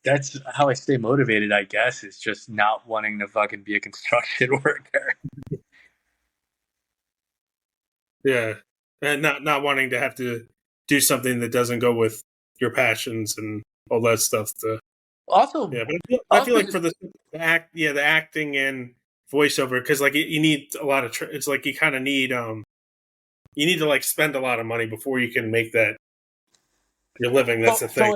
that's how I stay motivated, I guess, is just not wanting to fucking be a construction worker. yeah, and not wanting to have to do something that doesn't go with your passions and all that stuff. Also, Yeah, but I feel like for the acting and voiceover because like you need a lot of. It's like you kind of need you need to like spend a lot of money before you can make that your living. That's the thing. so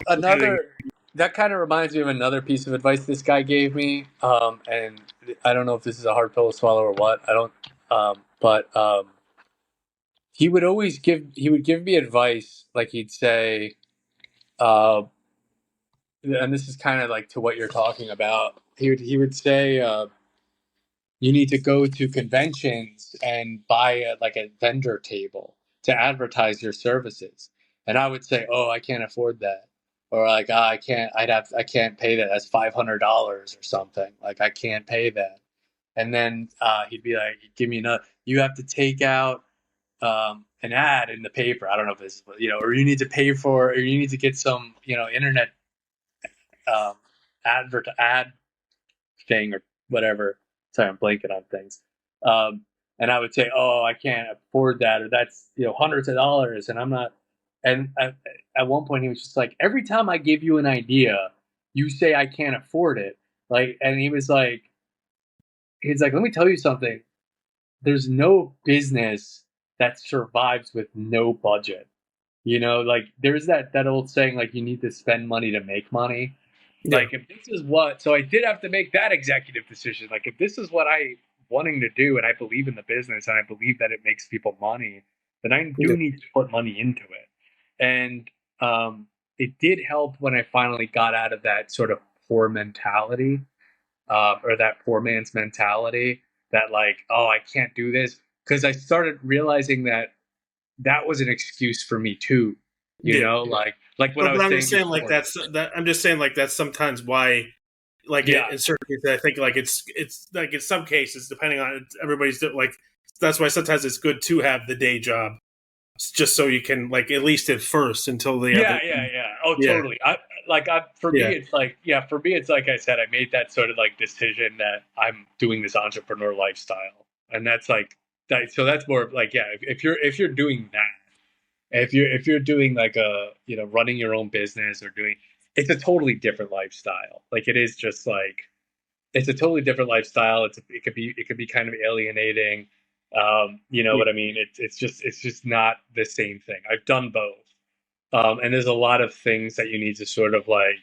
another that kind of reminds me of another piece of advice this guy gave me. And I don't know if this is a hard pill to swallow or what. I don't. But he would give me advice, like he'd say, uh, and this is kind of like to what you're talking about. He would say, you need to go to conventions and buy like a vendor table to advertise your services. And I would say, oh, I can't afford that. Or like, I can't pay that. That's $500 or something. Like, I can't pay that. And then he'd be like, give me another. You have to take out an ad in the paper. I don't know if this, or you need to pay for, or you need to get some, internet um, ad thing or whatever. Sorry, I'm blanking on things. Um, and I would say, oh, I can't afford that, or that's hundreds of dollars, and I'm not. And at one point, he was just like, every time I give you an idea, you say I can't afford it. Like, and he's like, let me tell you something. There's no business that survives with no budget. Like there's that old saying, like you need to spend money to make money. Yeah. Like if this is what, so I did have to make that executive decision. Like if this is what I wanting to do, and I believe in the business, and I believe that it makes people money, then I Yeah. do need to put money into it. And it did help when I finally got out of that sort of poor mentality, or that poor man's mentality, that like, oh, I can't do this, because I started realizing that that was an excuse for me too. Yeah. Like what I But was I'm saying just saying like before. that. I'm just saying like that's sometimes why, like Yeah, in certain cases, I think like it's like in some cases, depending on everybody's like, that's why sometimes it's good to have the day job, just so you can like at least at first until the other. yeah. Oh, Yeah. totally. For me, Yeah. it's like, yeah, for me, it's like I said, I made that sort of like decision that I'm doing this entrepreneur lifestyle, and that's like that. So that's more of like, yeah, if you're doing that, if you're doing like a, running your own business or doing, it's a totally different lifestyle. Like it is just like, it's a totally different lifestyle. It could be kind of alienating. You know Yeah. what I mean? It's just not the same thing. I've done both. And there's a lot of things that you need to sort of like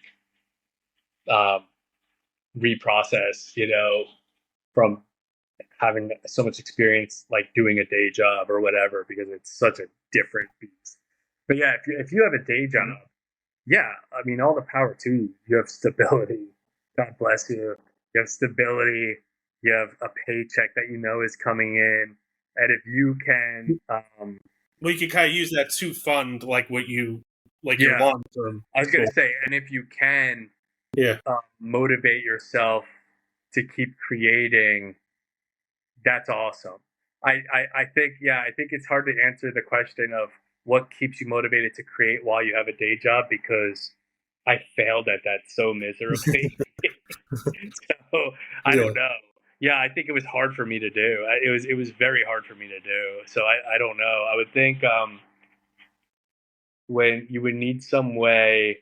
um, reprocess, from having so much experience, like doing a day job or whatever, because it's such a different beast. But yeah, if you have a day job, yeah, I mean, all the power to you. You have stability. God bless you. You have stability. You have a paycheck that you know is coming in, and if you can, Well, you can kind of use that to fund like what you like your yeah, long term I was gonna goal. say, and if you can Yeah. motivate yourself to keep creating, that's awesome. I think, yeah, I think it's hard to answer the question of what keeps you motivated to create while you have a day job, because I failed at that so miserably. So I Yeah. don't know. Yeah, I think it was hard for me to do. It was very hard for me to do. So I don't know. I would think when you would need some way,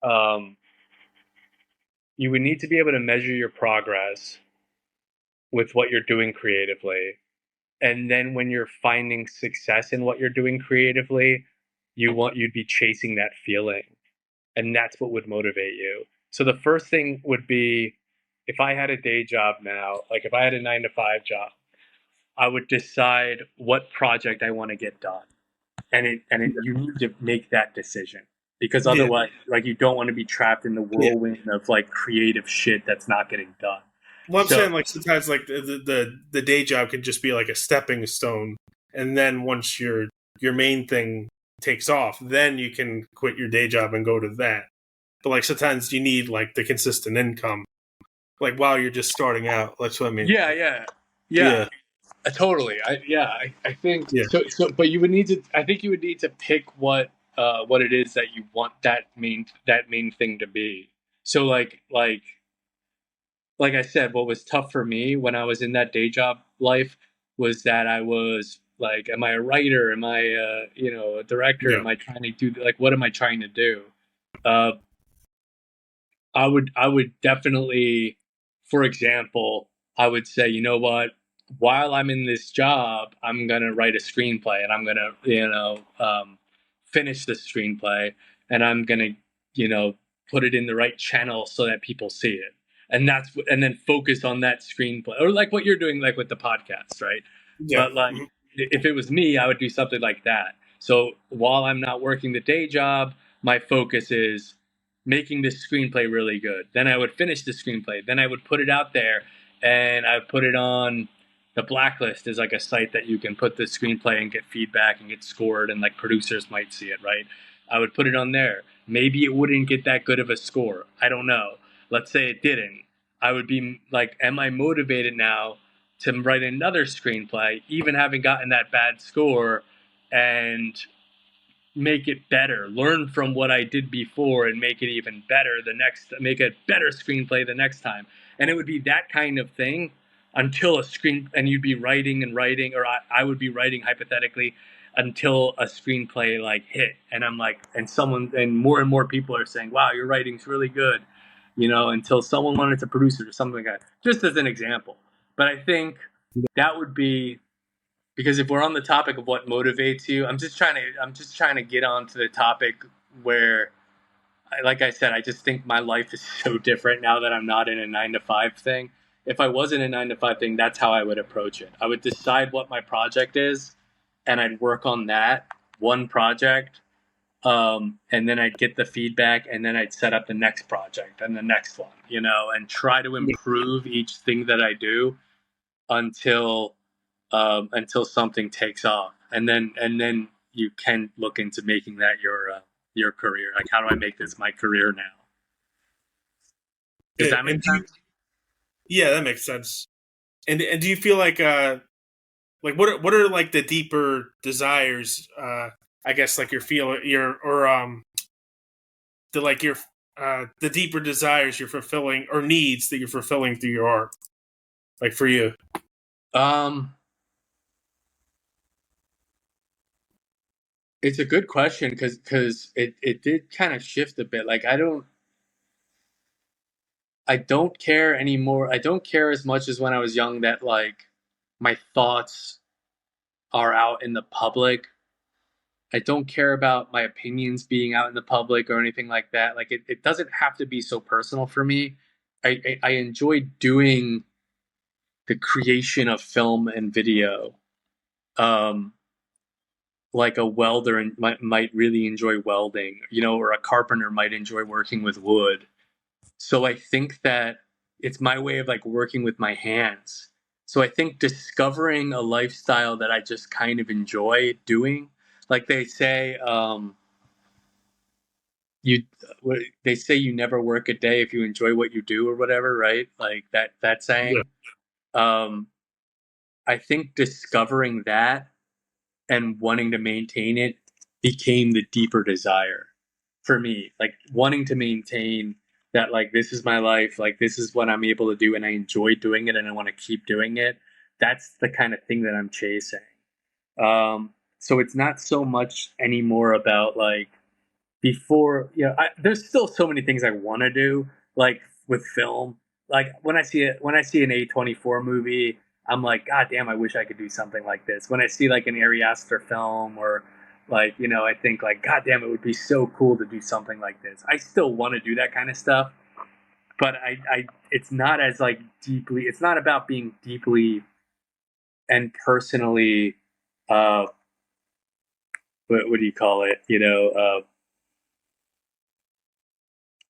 um, you would need to be able to measure your progress with what you're doing creatively. And then when you're finding success in what you're doing creatively, you'd be chasing that feeling. And that's what would motivate you. So the first thing would be, if I had a day job now, like if I had a 9 to 5 job, I would decide what project I want to get done. And you need to make that decision, because Yeah. otherwise, like, you don't want to be trapped in the Yeah. whirlwind of like creative shit that's not getting done. Well, I'm So saying like sometimes like the day job can just be like a stepping stone, and then once your main thing takes off, then you can quit your day job and go to that. But like sometimes you need like the consistent income, like while you're just starting out. That's what I mean. yeah, Yeah. totally. I think Yeah. so. But you would need to. I think you would need to pick what it is that you want that main thing to be. So like I said, what was tough for me when I was in that day job life was that I was like, am I a writer? Am I a director? Yeah. Am I trying to do, like, what am I trying to do? Uh, I would definitely, for example, I would say, you know what? While I'm in this job, I'm gonna write a screenplay, and I'm gonna, finish the screenplay, and I'm gonna, you know, put it in the right channel so that people see it, and then focus on that screenplay, or like what you're doing, like with the podcast, right? Yeah. But like, Mhm. if it was me, I would do something like that. So while I'm not working the day job, my focus is making this screenplay really good. Then I would finish the screenplay. Then I would put it out there, and I would put it on the Blacklist, is like a site that you can put the screenplay and get feedback and get scored, and like producers might see it, right? I would put it on there. Maybe it wouldn't get that good of a score. I don't know. Let's say it didn't. I would be like, am I motivated now to write another screenplay, even having gotten that bad score, and make it better, learn from what I did before and make it even better make a better screenplay the next time. And it would be that kind of thing until and you'd be writing and writing, or I would be writing hypothetically, until a screenplay like hit. And I'm like, and more people are saying, wow, your writing's really good, until someone wanted to produce it or something like that, just as an example. But I think that would be, because if we're on the topic of what motivates you, I'm just trying to get on to the topic where, like I said, I just think my life is so different now that I'm not in a 9 to 5 thing. If I was in a 9 to 5 thing, that's how I would approach it. I would decide what my project is, and I'd work on that one project, and then I'd get the feedback, and then I'd set up the next project and the next one, and try to improve each thing that I do until something takes off, and then you can look into making that your career. Like, how do I make this my career now? Does that make sense? Yeah, that makes sense. And do you feel like what are like the deeper desires? I guess like the deeper desires you're fulfilling or needs that you're fulfilling through your art, like for you. It's a good question because it did kind of shift a bit. Like, I don't care anymore. I don't care as much as when I was young that like my thoughts are out in the public. I don't care about my opinions being out in the public or anything like that. Like, it doesn't have to be so personal for me. I enjoy doing the creation of film and video. Like a welder might really enjoy welding, or a carpenter might enjoy working with wood. So I think that it's my way of like working with my hands. So I think discovering a lifestyle that I just kind of enjoy doing, like you they say you never work a day if you enjoy what you do or whatever, right? Like that Yeah. saying. Um, I think discovering that and wanting to maintain it became the deeper desire for me. Like, wanting to maintain that, like, this is my life, like this is what I'm able to do, and I enjoy doing it, and I want to keep doing it. That's the kind of thing that I'm chasing. So it's not so much anymore about like before. There's still so many things I want to do, like with film. Like, when I see an A24 movie, I'm like, God damn, I wish I could do something like this. When I see like an Ari Aster film, or like, I think like, God damn, it would be so cool to do something like this. I still want to do that kind of stuff, but it's not as like deeply. It's not about being deeply and personally, uh, what do you call it?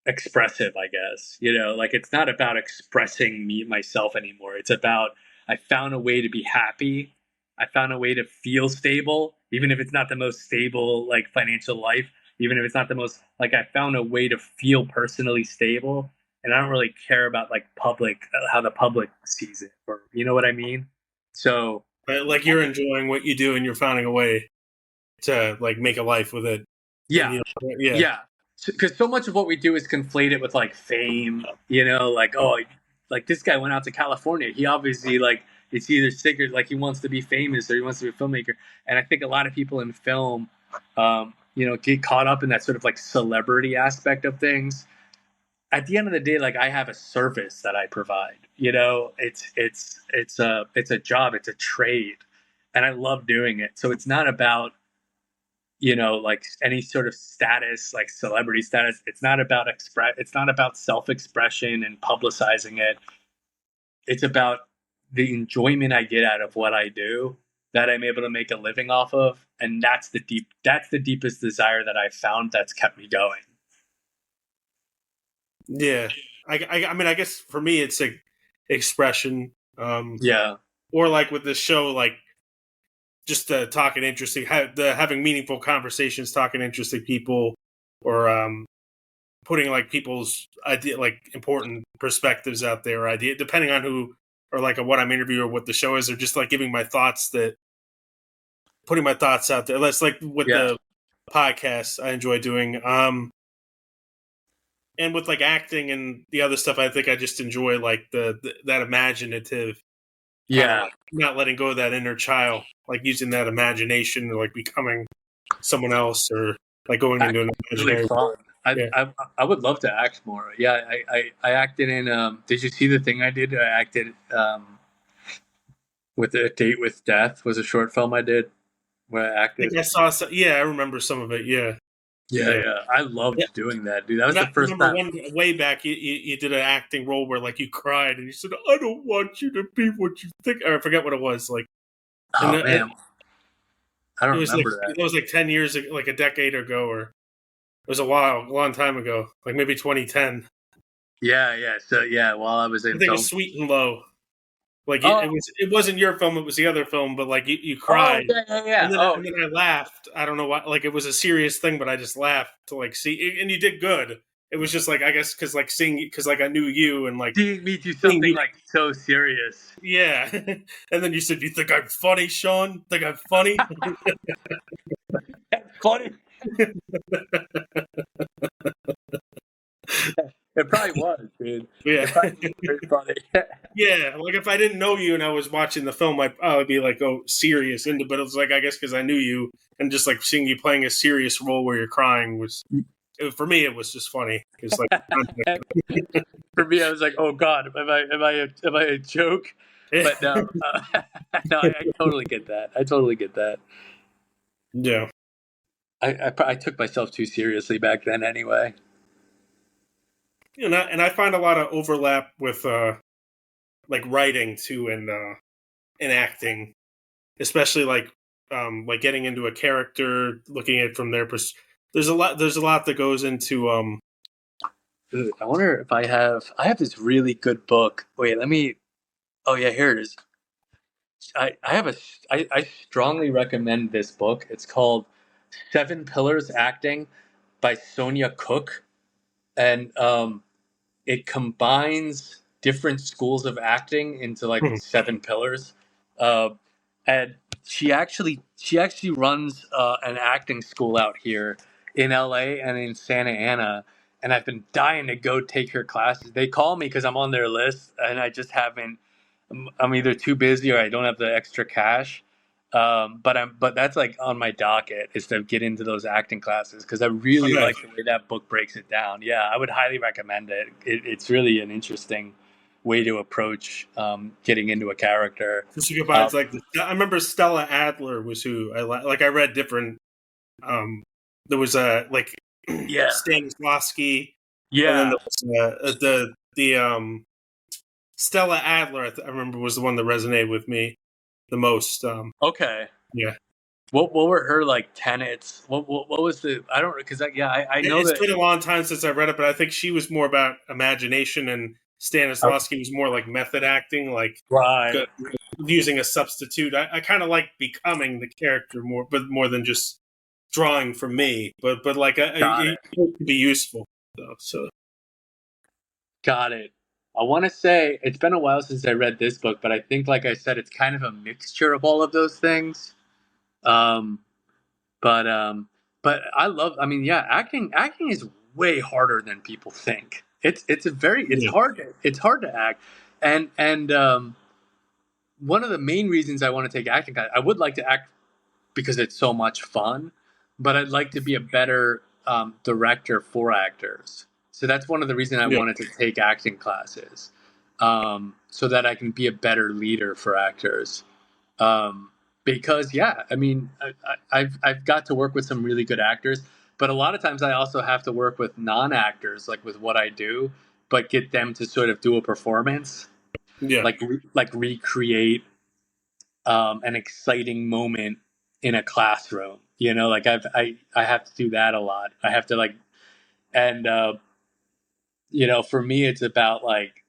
Expressive, I guess. Like, it's not about expressing myself anymore. It's about, I found a way to be happy. I found a way to feel stable, even if it's not the most stable like financial life, even if it's not the most, like, I found a way to feel personally stable, and I don't really care about like how the public sees it, or you know what I mean? So But like you're enjoying what you do and you're finding a way to like make a life with it. And yeah, yeah. yeah, because so much of what we do is conflate it with like fame, like, oh, like this guy went out to California. He obviously, like, it's either sick or like he wants to be famous or he wants to be a filmmaker. And I think a lot of people in film, get caught up in that sort of like celebrity aspect of things. At the end of the day, like, I have a service that I provide. It's a job, it's a trade, and I love doing it. So it's not about like any sort of status, like celebrity status. It's not about self-expression and publicizing it. It's about the enjoyment I get out of what I do, that I'm able to make a living off of. And that's the deepest desire that I've found that's kept me going. Yeah. I mean, I guess for me, it's like expression. Yeah. Or like with this show, like just talking interesting, having meaningful conversations, talking to interesting people, or putting like people's idea, like important perspectives out there, idea, depending on who or like what I'm interviewing or what the show is, or just like putting my thoughts out there. That's like with Yeah. the podcast I enjoy doing. And with like acting and the other stuff, I think I just enjoy like that imaginative kind of, Yeah. like, not letting go of that inner child, like using that imagination or like becoming someone else, or like going into an Really imaginary fun. world. Yeah. I would love to act more. Yeah, I acted in did you see the thing I did? I acted with A Date with Death was a short film I did where I I think acted. I saw some, yeah, I remember some of it. Yeah. Yeah, Yeah. yeah. I Yeah. loved doing that, dude. That was And the I first remember time. one way back, you did an acting role where like you cried and you said, "I don't want you to be what you think," or I forget what it was. Like, and Oh man, I it don't was like remember that. it was like 10 years, like a decade ago, or it was a long time ago, like maybe 2010. Yeah, yeah. So yeah, while I was I in think it film. was Sweet and Low. Like Oh, it wasn't your film, it was the other film, but like you oh cried, yeah, yeah, yeah. Oh, and then I laughed. I don't know why. Like it was a serious thing, but I just laughed to like see, and you did good. It was just like I guess because like seeing because like I knew you and like seeing me do seeing something you, like so serious. yeah. And then you said, "You think I'm funny, Sean? Think I'm funny?" That's funny. It probably was, dude. Yeah, It probably was very funny. yeah. Like if I didn't know you and I was watching the film, I'd probably be like, "Oh, serious." Into, but it was like I guess because I knew you and just like seeing you playing a serious role where you're crying was for me. It was just funny because like For me, I was like, "Oh God, am I a joke?" But no, no, I totally get that. I totally get that. yeah. I took myself too seriously back then, anyway. And I find a lot of overlap with like writing too and acting, especially like getting into a character, looking at it from their there's a lot that goes into Dude, I wonder if I have this really good book. Wait, let me. Oh yeah, here it is. I have a. I strongly recommend this book. It's called Seven Pillars Acting by Sonia Cook, and it combines different schools of acting into like seven pillars. Uh, and she actually runs an acting school out here in LA and in Santa Ana. And I've been dying to go take her classes. They call me because I'm on their list, and I just haven't. I'm either too busy or I don't have the extra cash. But that's like on my docket is to get into those acting classes because I really okay. like the way that book breaks it down. Yeah, I would highly recommend it. It's really an interesting way to approach getting into a character. Just to go by, it's like I remember Stella Adler was who like I read different. There was a like Yeah, Stanislavski, and then yeah, there was the Stella Adler. I remember was the one that resonated with me the most. okay. Yeah, What were her like tenets? What was the I don't because I know it's that. been a long time since I read it, but I think she was more about imagination, and Stanislavski was more like method acting, like Right. using a substitute. I kind of like becoming the character more, but more than just drawing for me. But like Got it it. could be useful though. So Got it. I want to say it's been a while since I read this book, but I think, like I said, it's kind of a mixture of all of those things. Um, but um, but I love. I mean, yeah, acting is way harder than people think. It's a very yeah, it's hard to act, and one of the main reasons I want to take acting, I would like to act because it's so much fun, but I'd like to be a better director for actors. So that's one of the reasons I yeah, wanted to take acting classes, so that I can be a better leader for actors. Um, because yeah, I mean, I've got to work with some really good actors, but a lot of times I also have to work with non actors, like with what I do, but get them to sort of do a performance, yeah. like recreate an exciting moment in a classroom. You know, like I have to do that a lot. I have to like, and for me, it's about like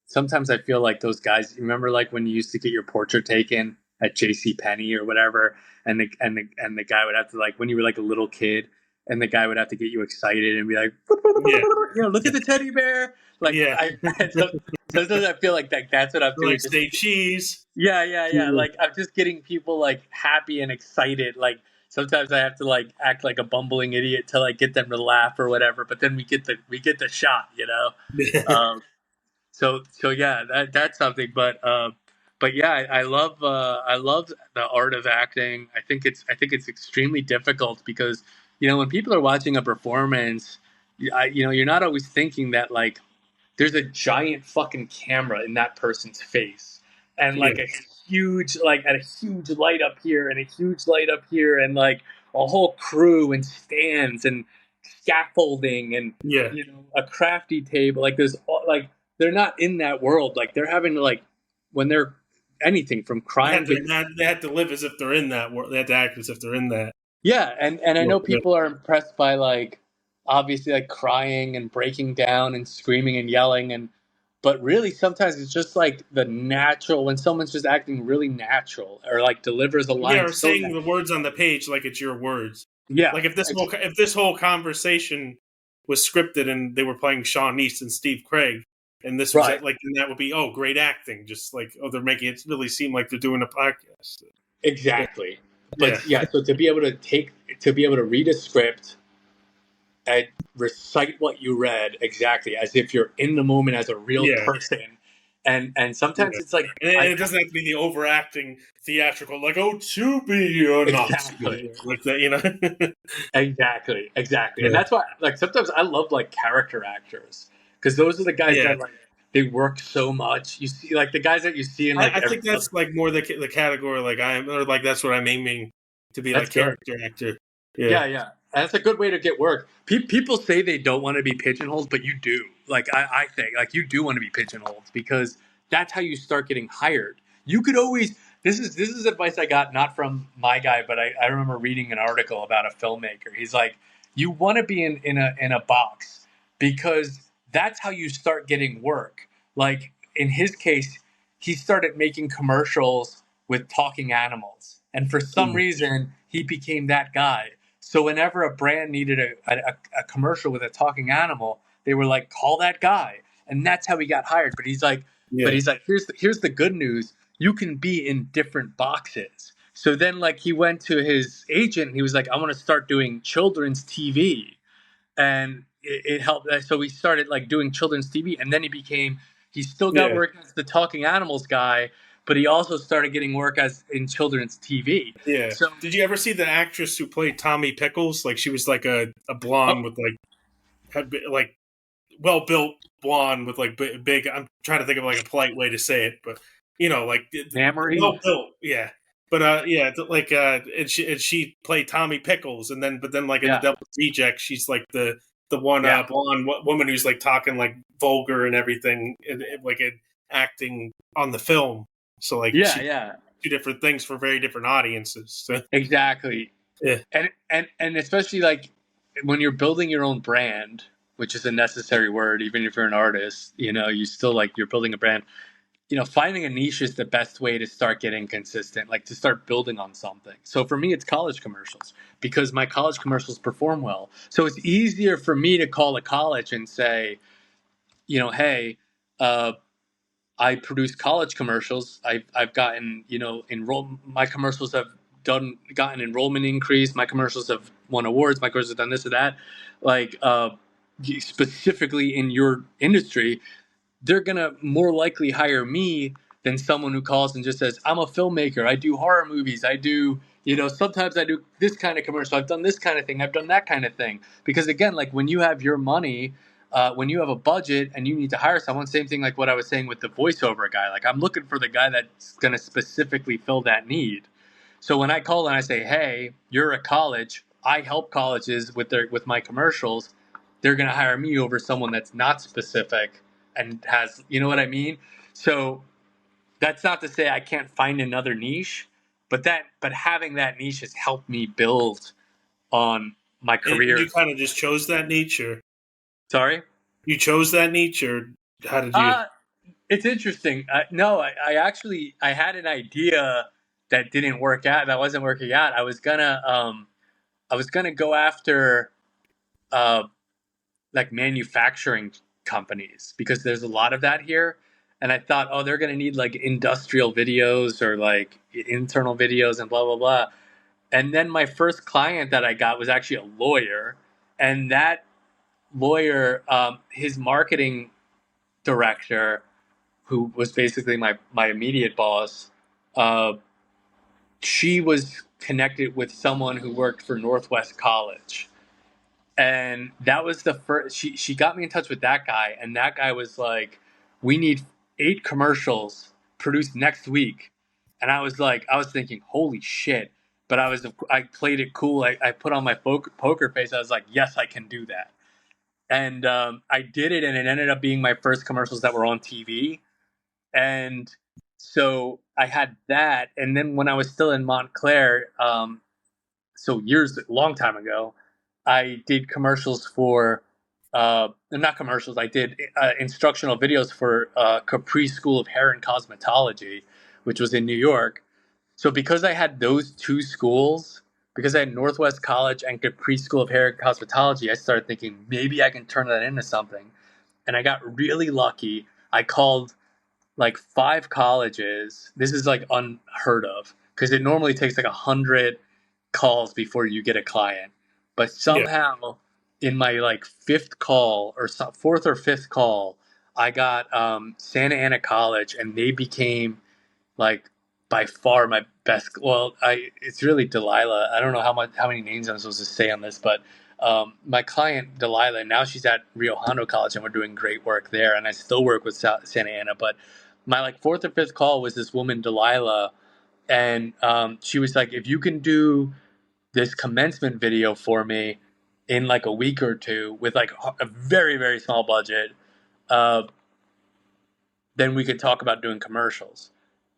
sometimes I feel like those guys. Remember, like when you used to get your portrait taken at J.C. Penney or whatever, and the guy would have to like when you were like a little kid, and the guy would have to get you excited and be like, Yeah, look at the teddy bear. Like yeah. sometimes I feel like that's what I'm doing. Like Just say cheese. yeah, yeah, yeah. Yeah, Like I'm just getting people like happy and excited. Like sometimes I have to like act like a bumbling idiot to like get them to laugh or whatever. But then we get the shot, you know. Um, so yeah, that's something. But yeah, I love the art of acting. I think it's extremely difficult because when people are watching a performance, you're not always thinking that like there's a giant fucking camera in that person's face and yeah, like a huge, like at a huge light up here and a huge light up here, and like a whole crew and stands and scaffolding and Yeah. a crafty table. Like there's like they're not in that world. Like they're having to like when they're anything from crying to They had to live as if they're in that world. They had to act as if they're in that. yeah, and I know World. people are impressed by like obviously like crying and breaking down and screaming and yelling and but really sometimes it's just like the natural when someone's just acting really natural or like delivers a Yeah, line or so saying the natural. words on the page like it's your words. Yeah. Like if this whole conversation was scripted and they were playing Sean Kneese and Steve Craig, and this was Right. like, and that would be great acting. Just like they're making it really seem like they're doing a podcast. Exactly. Yeah, But yeah, so to be able to read a script and recite what you read exactly as if you're in the moment as a real yeah, person. And sometimes yeah. it's like And it doesn't have to be the overacting theatrical, like to be or not to exactly. be, like that. Exactly. And Yeah, that's why like sometimes I love like character actors because those are the guys yeah. that like they work so much. You see like the guys that you see in like I every think that's like more the category like I'm or like that's what I'm aiming to be that's like good. character actor. Yeah, Yeah. That's a good way to get work. People say they don't want to be pigeonholed, but you do. Like I think, like you do want to be pigeonholed because that's how you start getting hired. You could always. This is advice I got not from my guy, but I remember reading an article about a filmmaker. He's like, you want to be in a box because that's how you start getting work. Like in his case, he started making commercials with talking animals, and for some mm, reason, he became that guy. So whenever a brand needed a commercial with a talking animal, they were like, "Call that guy," and that's how he got hired. yeah, Here's the good news: you can be in different boxes. So then, like, he went to his agent. And he was like, "I want to start doing children's TV," and it helped. So we started like doing children's TV, and then he still got yeah, work as the talking animals guy, but he also started getting work as in children's TV. yeah. So, Did you ever see the actress who played Tommy Pickles? Like she was like a oh, blonde with like well built blonde with like big. I'm trying to think of like a polite way to say it, but like well Memory. built. Yeah. But yeah, and she played Tommy Pickles, and then like in the Yeah, Devil's Reject, she's like the one yeah, blonde woman who's like talking like vulgar and everything, and like acting on the film. So like she yeah. two different things for very different audiences. So, Exactly. yeah, And especially like when you're building your own brand, which is a necessary word, even if you're an artist, you still like you're building a brand. Finding a niche is the best way to start getting consistent, like to start building on something. So for me, it's college commercials because my college commercials perform well. So it's easier for me to call a college and say, hey, uh, I produce college commercials. I've gotten my commercials have gotten enrollment increase. My commercials have won awards. My commercials have done this or that. Like specifically in your industry, they're gonna more likely hire me than someone who calls and just says, "I'm a filmmaker. I do horror movies. I do sometimes I do this kind of commercial. I've done this kind of thing. I've done that kind of thing." Because again, like when you have your money when you have a budget and you need to hire someone, same thing like what I was saying with the voiceover guy. Like I'm looking for the guy that's going to specifically fill that need. So when I call and I say, "Hey, you're a college. I help colleges with my commercials," they're going to hire me over someone that's not specific and has, you know what I mean? So that's not to say I can't find another niche, but having that niche has helped me build on my and you career. kind of just chose that niche, or Sorry. you chose that niche, or how did you? Uh, It's interesting. No, I actually I had an idea that didn't work out. That wasn't working out. I was gonna go after uh, like manufacturing companies because there's a lot of that here. And I thought, oh, they're gonna need like industrial videos or like internal videos and blah blah blah. And then my first client that I got was actually a lawyer, and that lawyer, his marketing director who was basically my immediate boss, uh, she was connected with someone who worked for Northwest College. And that was the first, she got me in touch with that guy. And that guy was like, we need 8 commercials produced next week. And I was thinking, holy shit. But I played it cool. I put on my poker face. I was like, yes, I can do that. And I did it, and it ended up being my first commercials that were on TV. And so I had that. And then when I was still in Montclair, long time ago, I did commercials for, not commercials, I did instructional videos for Capri School of Hair and Cosmetology, which was in New York. So because I had those two schools, because I had Northwest College and Capri School of Hair and Cosmetology, I started thinking maybe I can turn that into something. And I got really lucky. I called like 5 colleges. This is like unheard of because it normally takes like 100 calls before you get a client. But Yeah. somehow in my like fourth or fifth call, I got Santa Ana College, and they became like by far my best. Well, it's really Delilah. I don't know how many names I'm supposed to say on this, but my client Delilah, now she's at Rio Hondo College, and we're doing great work there. And I still work with Santa Ana, but my like fourth or fifth call was this woman Delilah, and she was like, if you can do this commencement video for me in like a week or two with like a very, very small budget, uh, then we could talk about doing commercials.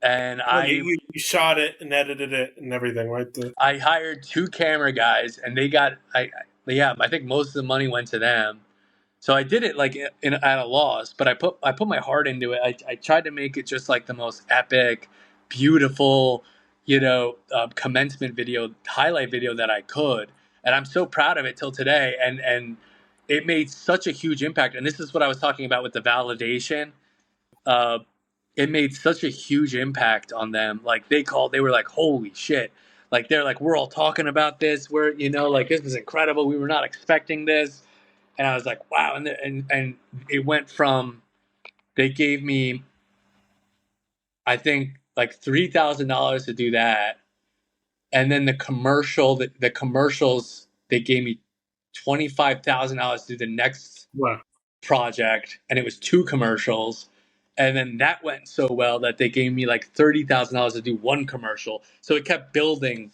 And Well, you shot it and edited it and everything, right? I hired 2 camera guys, and I think most of the money went to them. So I did it like at a loss, but I put my heart into it. I tried to make it just like the most epic, beautiful, commencement video, highlight video that I could, and I'm so proud of it till today. And it made such a huge impact. And this is what I was talking about with the validation. Uh, it made such a huge impact on them. Like they were like, holy shit. Like they're like, we're all talking about this. Like this was incredible. We were not expecting this. And I was like, wow. And it went from, they gave me, I think like $3,000 to do that. And then the commercials, they gave me $25,000 to do the next Wow. project, and it was 2 commercials. And then that went so well that they gave me like $30,000 to do 1 commercial. So it kept building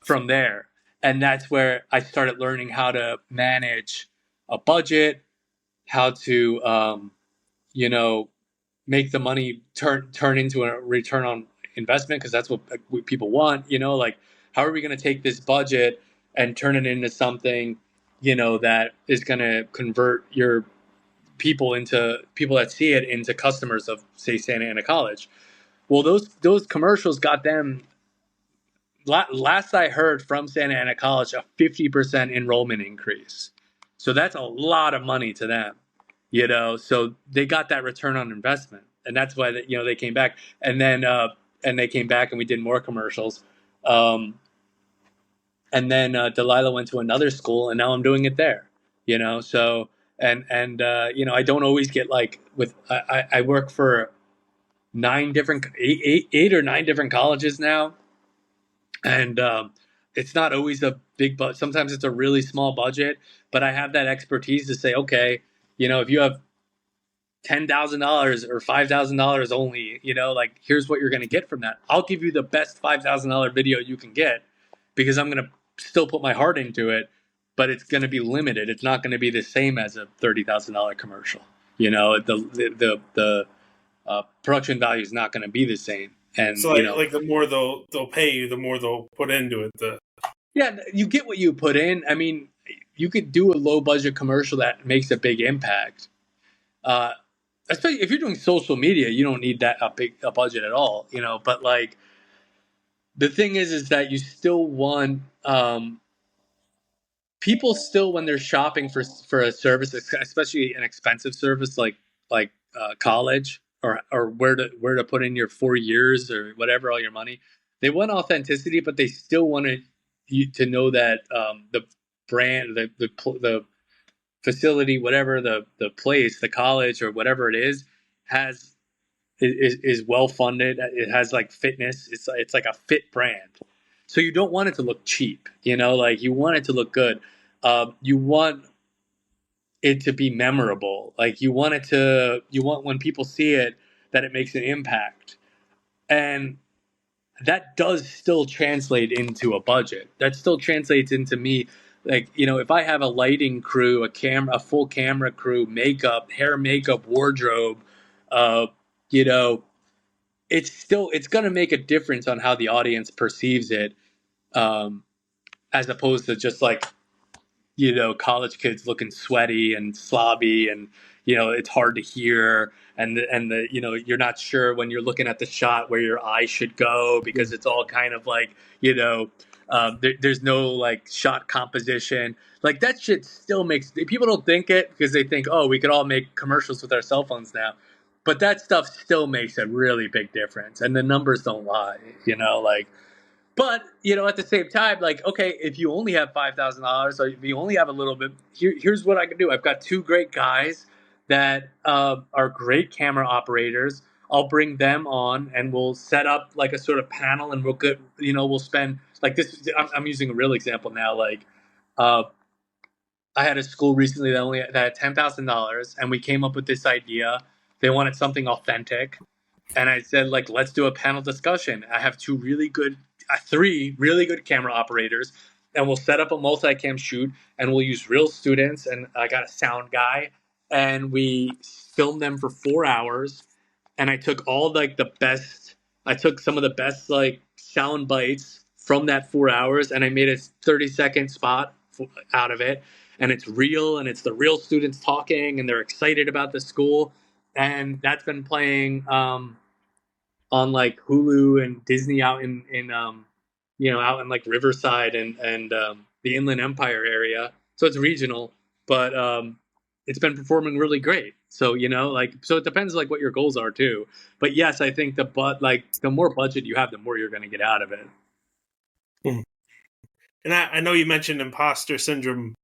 from there. And that's where I started learning how to manage a budget, how to, make the money turn into a return on investment, because that's what people want. Like, how are we going to take this budget and turn it into something, that is going to convert your people that see it into customers of, say, Santa Ana College. Well, those commercials got them, last I heard from Santa Ana College, a 50% enrollment increase. So that's a lot of money to them, so they got that return on investment. And that's why they came back, and then they came back, and we did more commercials. And then Delilah went to another school, and now I'm doing it there. So I don't always get like with I work for 8 or 9 different colleges now, and it's not always a big budget. Sometimes it's a really small budget, but I have that expertise to say, okay, if you have $10,000 or $5,000 only, like, here's what you're going to get from that. I'll give you the best $5,000 video you can get, because I'm going to still put my heart into it, but it's going to be limited. It's not going to be the same as a $30,000 commercial. The production value is not going to be the same. And so like the more they'll pay you, the more they'll put into it. Yeah, you get what you put in. I mean, you could do a low budget commercial that makes a big impact. Especially if you're doing social media, you don't need that a budget at all, But like, the thing is that you still want people still, when they're shopping for a service, especially an expensive service like college, or where to put in your 4 years or whatever, all your money. They want authenticity, but they still want you to know that the brand, the facility, whatever the place, the college or whatever it is well funded. It has like fitness. It's like a fit brand. So you don't want it to look cheap, like you want it to look good. You want it to be memorable. Like you want when people see it, that it makes an impact. And that does still translate into a budget. That still translates into me, like, if I have a lighting crew, a full camera crew, makeup, hair, makeup, wardrobe, uh, you know, it's going to make a difference on how the audience perceives it, as opposed to just like, college kids looking sweaty and slobby, and it's hard to hear, and the you're not sure when you're looking at the shot where your eye should go, because it's all kind of like, there's no like shot composition. Like, that shit still makes people don't think it, because they think, oh, we could all make commercials with our cell phones now, but that stuff still makes a really big difference, and the numbers don't lie, like. But at the same time, like, okay, if you only have $5,000, or if you only have a little bit, here's what I can do. I've got two great guys that are great camera operators. I'll bring them on, and we'll set up like a sort of panel, and we'll spend like this. I'm using a real example now. Like, uh, I had a school recently that had $10,000, and we came up with this idea. They wanted something authentic, and I said, like, let's do a panel discussion. I have three really good camera operators, and we'll set up a multicam shoot, and we'll use real students, and I got a sound guy, and we filmed them for 4 hours. And I took some of the best like sound bites from that 4 hours, and I made a 30-second spot out of it. And it's real, and it's the real students talking, and they're excited about the school. And that's been playing on like Hulu and Disney out out in like Riverside and the Inland Empire area. So it's regional, but it's been performing really great. So so it depends like what your goals are too. But yes, I think the more budget you have, the more you're going to get out of it. And I know you mentioned imposter syndrome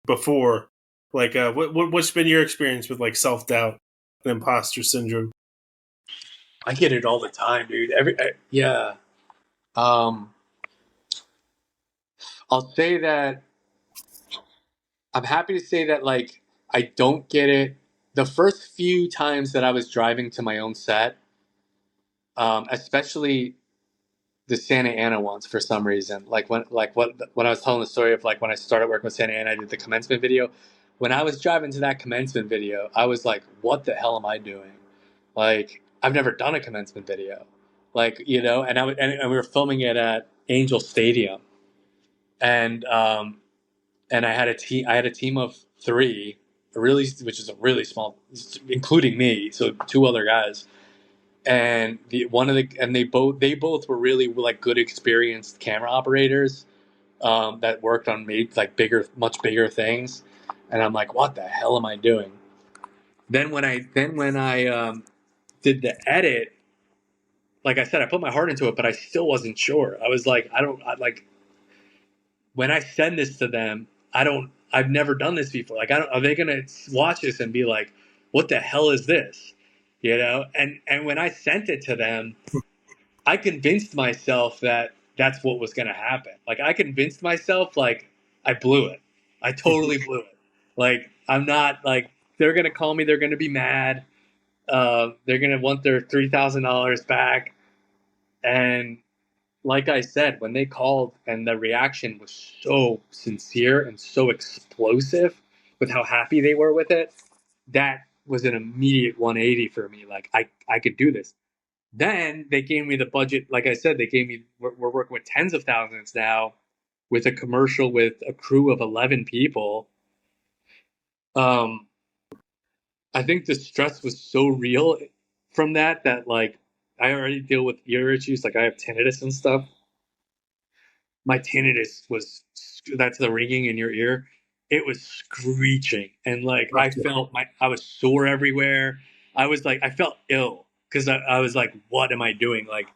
before. Like, what's been your experience with like self-doubt and imposter syndrome? I get it all the time, dude. Yeah. I'll say that I'm happy to say that, like, I don't get it. The first few times that I was driving to my own set, especially the Santa Ana ones, for some reason, like when I was telling the story of like when I started working with Santa Ana, I did the commencement video. When I was driving to that commencement video, I was like, "What the hell am I doing?" Like, I've never done a commencement video, like, and we were filming it at Angel Stadium, and I had a team. I had a team of three, which is a really small, including me. So two other guys, and they both were really like good, experienced camera operators that worked on much bigger things. And I'm like, what the hell am I doing? Then when I did the edit, like I said, I put my heart into it, but I still wasn't sure. I was like, when I send this to them, I've never done this before. Like, are they going to watch this and be like, what the hell is this? And when I sent it to them, I convinced myself that that's what was going to happen. Like, I convinced myself, like, I blew it. I totally blew it. Like, I'm not like, they're going to call me. They're going to be mad. They're going to want their $3,000 back. And like I said, when they called and the reaction was so sincere and so explosive with how happy they were with it, that was an immediate 180 for me. Like, I could do this. Then they gave me the budget. Like I said, we're working with tens of thousands now with a commercial with a crew of 11 people. I think the stress was so real from that like I already deal with ear issues. Like, I have tinnitus and stuff. My tinnitus that's the ringing in your ear. It was screeching, and like I was sore everywhere. I felt ill because I was like, what am I doing? Like,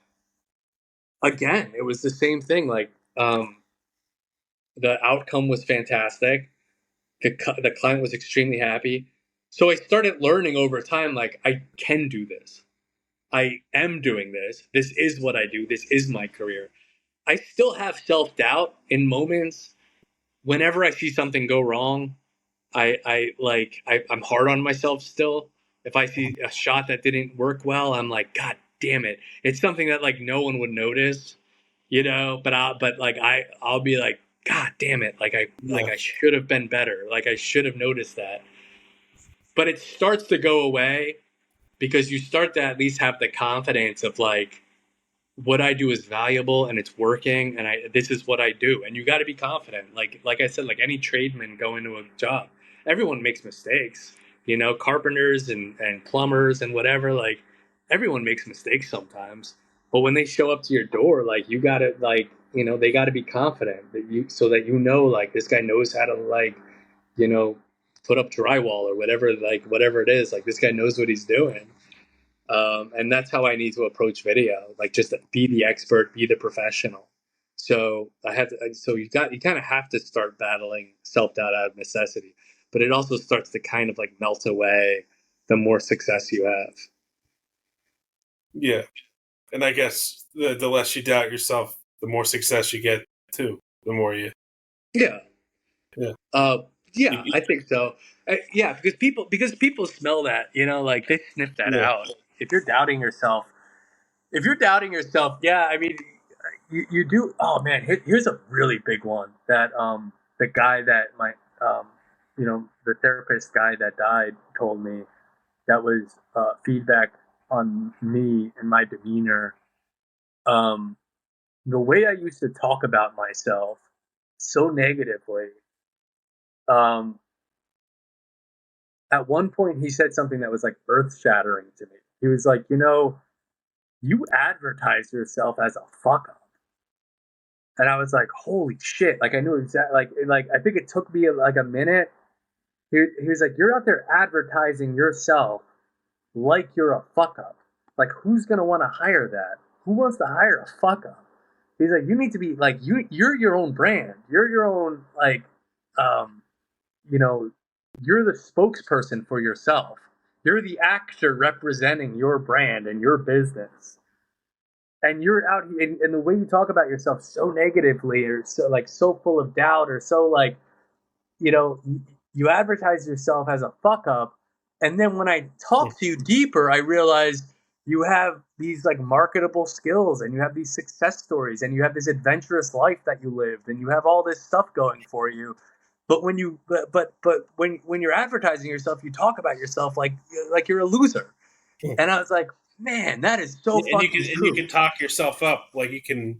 again, it was the same thing. Like, the outcome was fantastic. The client was extremely happy. So I started learning over time, like, I can do this. I am doing this. This is what I do. This is my career. I still have self-doubt in moments. Whenever I see something go wrong, I'm hard on myself still. If I see a shot that didn't work well, I'm like, God damn it, it's something that like no one would notice, you know, but I'll be like, God damn it, like I should have been better, like I should have noticed that. But it starts to go away because you start to at least have the confidence of like, what I do is valuable and it's working, and this is what I do. And you got to be confident. Like I said, like any tradesman go into a job, everyone makes mistakes, you know, carpenters and plumbers and whatever, like everyone makes mistakes sometimes. But when they show up to your door, like you got to like, you know, they got to be confident that you, so that you know, like this guy knows how to like, you know, put up drywall or whatever, like whatever it is, like this guy knows what he's doing. And that's how I need to approach video. Like just be the expert, be the professional. So you kind of have to start battling self-doubt out of necessity, but it also starts to kind of like melt away the more success you have. Yeah. And I guess the less you doubt yourself, the more success you get too. The more you. Yeah. Yeah. Yeah, I think so. Yeah, because people smell that, you know, like they sniff that out. If you're doubting yourself, yeah, I mean, you do. Oh man, here's a really big one that the guy that you know, the therapist guy that died told me, that was feedback on me and my demeanor. The way I used to talk about myself so negatively. At one point, he said something that was like earth shattering to me. He was like, you know, you advertise yourself as a fuck up. And I was like, holy shit. Like I knew exactly, like I think it took me like a minute. He was like, you're out there advertising yourself like you're a fuck up. Like who's going to want to hire that? Who wants to hire a fuck up? He's like, you need to be like, you're your own brand. You're your own, like, you know, you're the spokesperson for yourself. You're the actor representing your brand and your business. And you're out here, and the way you talk about yourself so negatively, or so like so full of doubt, or so like, you know, you advertise yourself as a fuck up. And then when I talk to you deeper, I realize you have these like marketable skills, and you have these success stories, and you have this adventurous life that you lived, and you have all this stuff going for you. But when you when you're advertising yourself, you talk about yourself like you're a loser. And I was like, man, that is so and fucking true. you can talk yourself up, like you can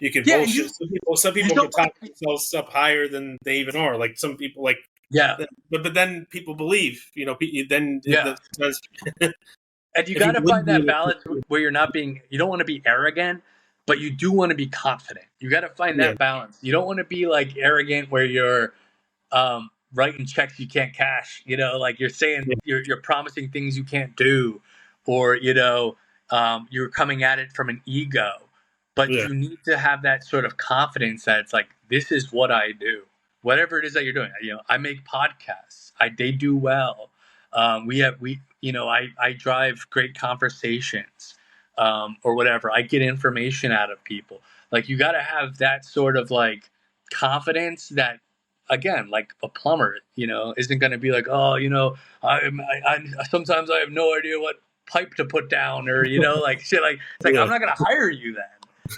Yeah, bullshit. Some people can talk themselves up higher than they even are. Like some people, like but then people believe, you know. Then and you got to find that balance where you're not being. You don't want to be arrogant, but you do want to be confident. You got to find that balance. You don't want to be like arrogant where you're writing checks you can't cash. You know, like you're saying you're promising things you can't do, or you know, you're coming at it from an ego. But you need to have that sort of confidence that it's like, this is what I do. Whatever it is that you're doing, you know, I make podcasts. They do well. I drive great conversations, or whatever. I get information out of people. Like you got to have that sort of like confidence that, again, like a plumber, you know, isn't going to be like, oh, you know, I sometimes I have no idea what pipe to put down, or you know, like shit. Like it's like I'm not going to hire you then.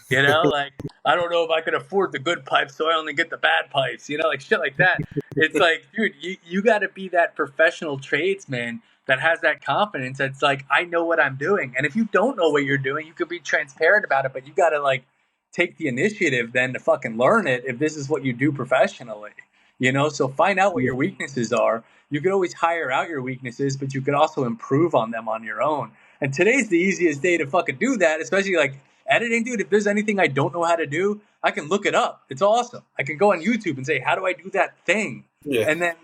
You know, like I don't know if I could afford the good pipes, so I only get the bad pipes. You know, like shit like that. It's like, dude, you got to be that professional tradesman that has that confidence. That's like, I know what I'm doing, and if you don't know what you're doing, you could be transparent about it, but you got to like take the initiative then to fucking learn it if this is what you do professionally. You know, so find out what your weaknesses are. You could always hire out your weaknesses, but you could also improve on them on your own. And today's the easiest day to fucking do that, especially like editing, dude. If there's anything I don't know how to do, I can look it up. It's awesome. I can go on YouTube and say, how do I do that thing? And then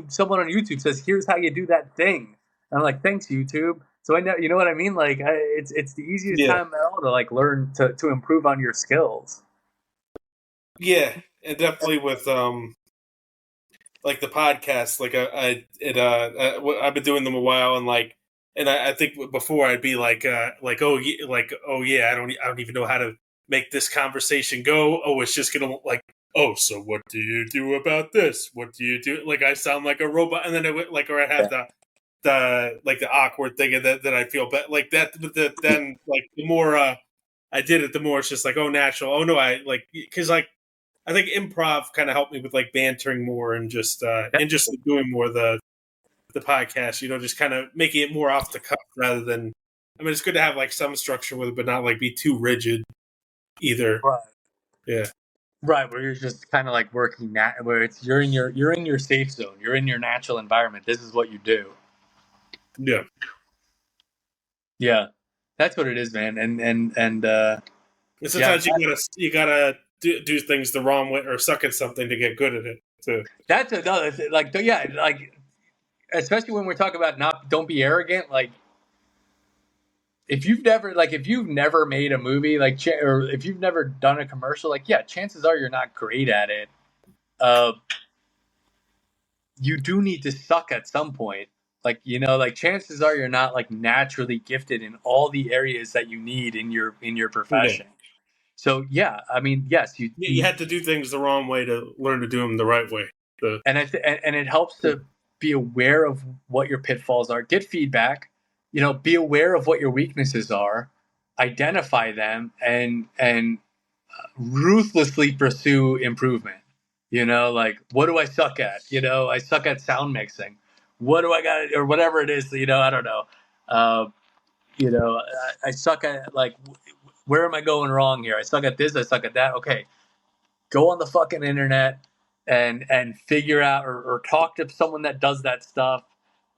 someone on YouTube says, here's how you do that thing. And I'm like, thanks, YouTube. So I know, you know what I mean? Like it's the easiest time at all to like learn to improve on your skills. Yeah, and definitely with like the podcast, like I've been doing them a while, and like, and I think before I'd be like oh yeah, I don't even know how to make this conversation go. Oh, it's just gonna like, oh, so what do you do about this? What do you do? Like I sound like a robot, and then I would like, or I have the awkward thing that I feel, but like that. But then like the more I did it, the more it's just like, oh, natural. Oh no, I like because like I think improv kind of helped me with like bantering more and just like, doing more of the podcast. Just kind of making it more off the cuff rather than. I mean, it's good to have like some structure with it, but not like be too rigid either. Right. Yeah. Right, where you're just kind of like working that, where it's you're in your safe zone, you're in your natural environment. This is what you do. Yeah. Yeah, that's what it is, man. And And yeah, sometimes you gotta do things the wrong way or suck at something to get good at it too. that's another thing. Like, yeah, like especially when we're talking about don't be arrogant. Like, if you've never made a movie, like, or if you've never done a commercial, like, yeah, chances are you're not great at it. You do need to suck at some point. Like, like chances are you're not like naturally gifted in all the areas that you need in your Yeah. profession. So yeah, I mean, yes, You had to do things the wrong way to learn to do them the right way. and it helps to be aware of what your pitfalls are. Get feedback, be aware of what your weaknesses are, identify them, and ruthlessly pursue improvement. Like, what do I suck at? I suck at sound mixing. What do I got, or whatever it is? I don't know. I suck at, like, where am I going wrong here? I suck at this. I suck at that. Okay, go on the fucking internet and figure out, or talk to someone that does that stuff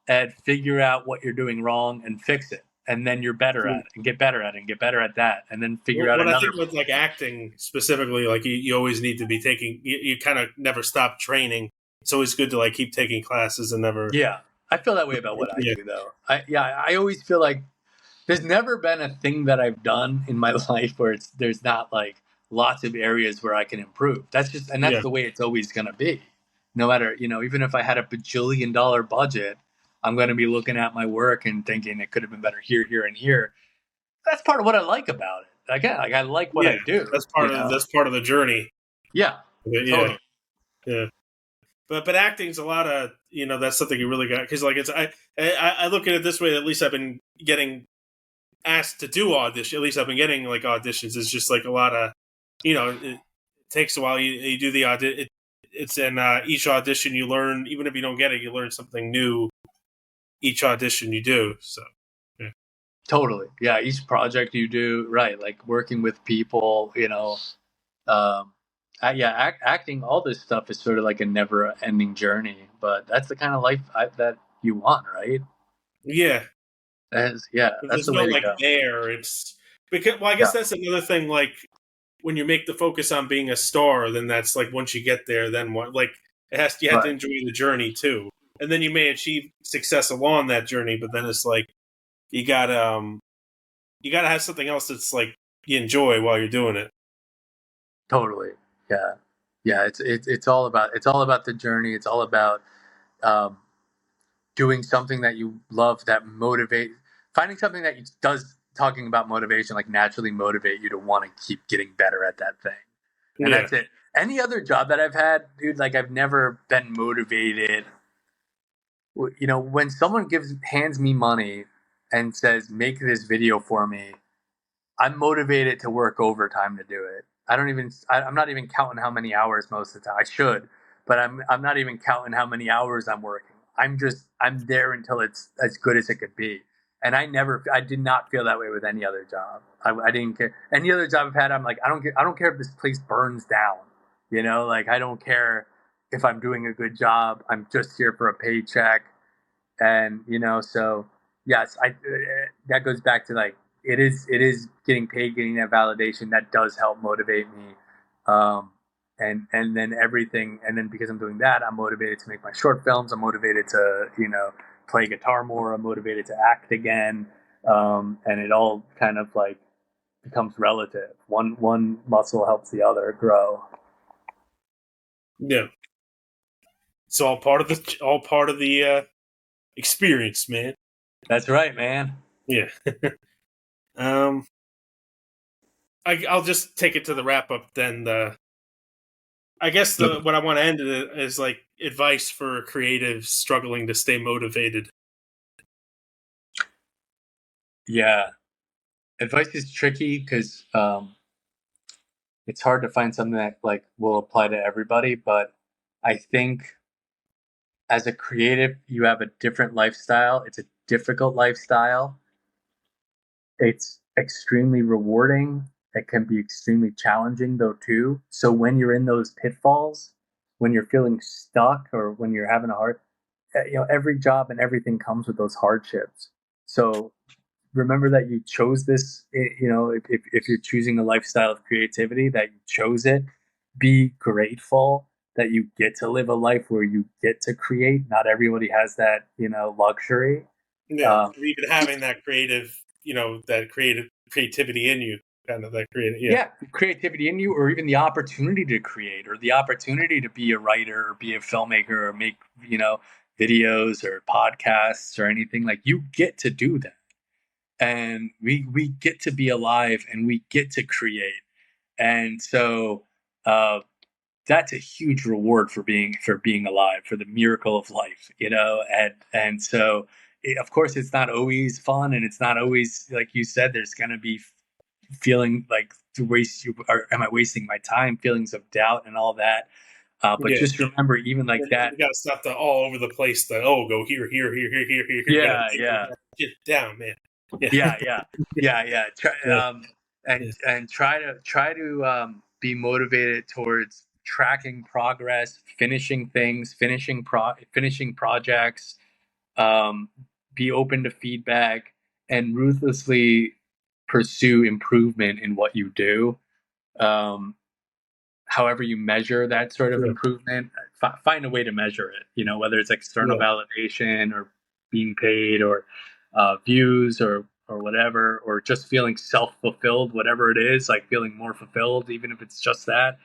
and figure out what you're doing wrong and fix it. And then you're better at it and get better at it and get better at that. And then figure out What I another. think with like acting specifically, like you always need to be taking, you kind of never stop training. It's always good to like keep taking classes and never. Yeah. I feel that way about what I do though. I always feel like there's never been a thing that I've done in my life where there's not like lots of areas where I can improve. That's Yeah. the way it's always going to be. No matter, even if I had a bajillion-dollar budget, I'm going to be looking at my work and thinking it could have been better here, here, and here. That's part of what I like about it. Again, like, I like what I do. That's part of the journey. Yeah. Yeah. Totally. Yeah. But acting's a lot of that's something you really got because like it's I look at it this way. At least I've been getting asked to do audition. At least I've been getting like auditions. It's just like a lot of it takes a while. You do the audition. It's in each audition you learn. Even if you don't get it, you learn something new. Each audition you do. So yeah. Totally. Yeah. Each project you do, right? Like working with people. Acting, all this stuff is sort of like a never-ending journey, but that's the kind of life that you want, right? Yeah. That's There's the no way to like go. there. It's because I guess that's another thing. Like when you make the focus on being a star, then that's like once you get there, then what? Like you have to enjoy the journey too, and then you may achieve success along that journey. But then it's like you gotta have something else that's like you enjoy while you're doing it. Totally. Yeah. Yeah. It's all about the journey. It's all about doing something that you love, that finding something that does, talking about motivation, like naturally motivate you to want to keep getting better at that thing. And that's it. Any other job that I've had, dude, like I've never been motivated. When someone hands me money and says, make this video for me, I'm motivated to work overtime to do it. I'm not even counting how many hours most of the time. I should, but I'm not even counting how many hours I'm working. I'm there until it's as good as it could be. And I did not feel that way with any other job. I didn't care. Any other job I've had, I'm like, I don't care if this place burns down. Like, I don't care if I'm doing a good job. I'm just here for a paycheck. And, so yes, that goes back to like, it is getting paid, getting that validation that does help motivate me. And then everything. And then because I'm doing that, I'm motivated to make my short films. I'm motivated to, play guitar more. I'm motivated to act again. And it all kind of like becomes relative. One muscle helps the other grow. Yeah. It's all part of the experience, man. That's right, man. Yeah. I'll just take it to the wrap up then. I guess what I want to end it is like advice for creatives struggling to stay motivated. Yeah. Advice is tricky because it's hard to find something that like will apply to everybody. But I think as a creative, you have a different lifestyle. It's a difficult lifestyle. It's extremely rewarding. It can be extremely challenging though too. So when you're in those pitfalls, when you're feeling stuck or when you're having a hard, every job and everything comes with those hardships. So remember that you chose this. If you're choosing a lifestyle of creativity, that you chose it. Be grateful that you get to live a life where you get to create. Not everybody has that luxury. Yeah, um, or even having that creative, that creativity in you, kind of that creative. Yeah, yeah, creativity in you, or even the opportunity to create, or the opportunity to be a writer or be a filmmaker or make videos or podcasts or anything. Like, you get to do that, and we get to be alive and we get to create. And so uh, that's a huge reward for being alive, for the miracle of life, and so of course it's not always fun, and it's not always, like you said, there's going to be feeling like, to waste you, or am I wasting my time, feelings of doubt and all that. But yeah. just remember, even like that. You got to stop the all over the place. Go here, here, here, here, here, here. You got to Yeah, yeah. get down, man. Yeah, Yeah, yeah, yeah, yeah. yeah, yeah, And try to be motivated towards tracking progress, finishing things, finishing projects. Um, be open to feedback and ruthlessly pursue improvement in what you do. Um, However you measure that sort of yeah, improvement, find a way to measure it. Whether it's external yeah. validation or being paid or views or whatever, or just feeling self-fulfilled, whatever it is, like feeling more fulfilled, even if it's just that.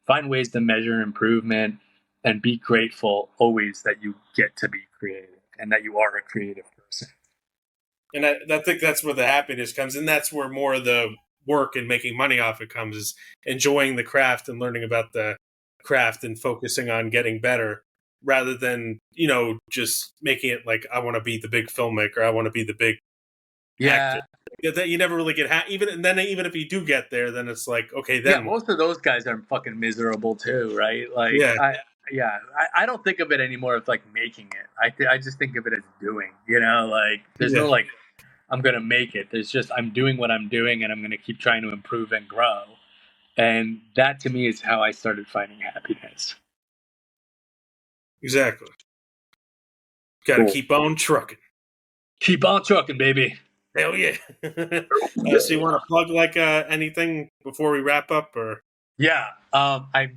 Find ways to measure improvement and be grateful always that you get to be creative and that you are a creative person. And I think that's where the happiness comes, and that's where more of the work and making money off it comes, is enjoying the craft and learning about the craft and focusing on getting better, rather than just making it like, I want to be the big filmmaker, I want to be the big actor. Yeah, That you never really get even, and then even if you do get there, then it's like, okay, yeah, then what? most of those guys are fucking miserable too, right? Like, Yeah, I don't think of it anymore as like making it. I just think of it as doing. Like, there's no yeah, like I'm gonna make it. There's just, I'm doing what I'm doing, and I'm gonna keep trying to improve and grow. And that to me is how I started finding happiness. exactly. Got to Cool. keep on trucking. Keep on trucking, baby. Hell yeah. So you want to plug like anything before we wrap up, or? Yeah, I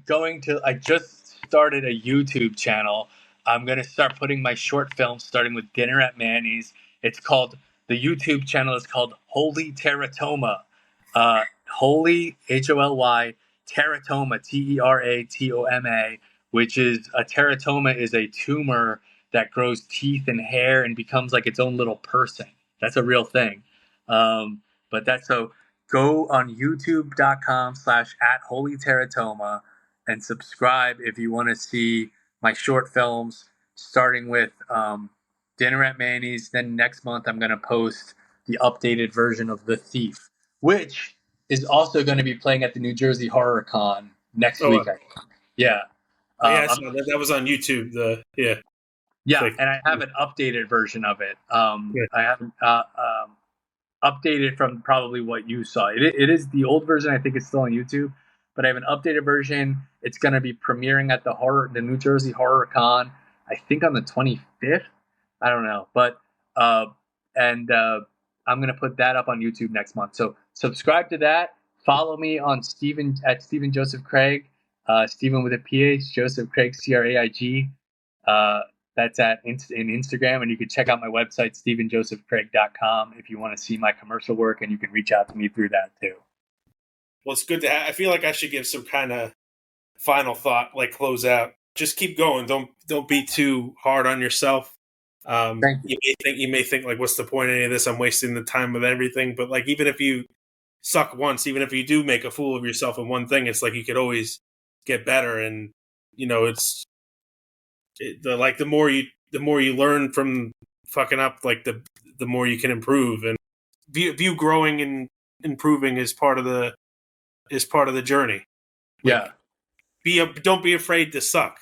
just started a YouTube channel. I'm going to start putting my short films, starting with Dinner at Manny's. The YouTube channel is called Holy Teratoma. Holy, Holy, Teratoma, Teratoma, which is a teratoma, is a tumor that grows teeth and hair and becomes like its own little person. That's a real thing. But that's so Go on youtube.com/at Holy Teratoma and subscribe if you want to see my short films, starting with Dinner at Manny's. Then next month, I'm going to post the updated version of The Thief, which is also going to be playing at the New Jersey Horror Con next Oh, week, I think. Yeah. yeah, I I'm saw that. That was on YouTube. Yeah, Like, and I have an updated version of it. yeah. I haven't updated from probably what you saw. It is the old version. I think it's still on YouTube, but I have an updated version. It's going to be premiering at the New Jersey Horror Con, I think on the 25th. I don't know, but uh, and I'm going to put that up on YouTube next month. So subscribe to that. Follow me on Stephen Joseph Craig, Stephen with a PH, Joseph Craig, Craig. Uh, that's in Instagram, and you can check out my website, stephenjosephcraig.com, if you want to see my commercial work, and you can reach out to me through that too. Well, it's good to I feel like I should give some kind of final thought, like close out. Just keep going. Don't be too hard on yourself. Thank you. You may think like, what's the point of any of this? I'm wasting the time with everything. But like, even if you suck once, even if you do make a fool of yourself in one thing, it's like you could always get better. And it's the more you learn from fucking up, like the more you can improve. And view growing and improving as part of the journey. Like, Yeah. Don't be afraid to suck,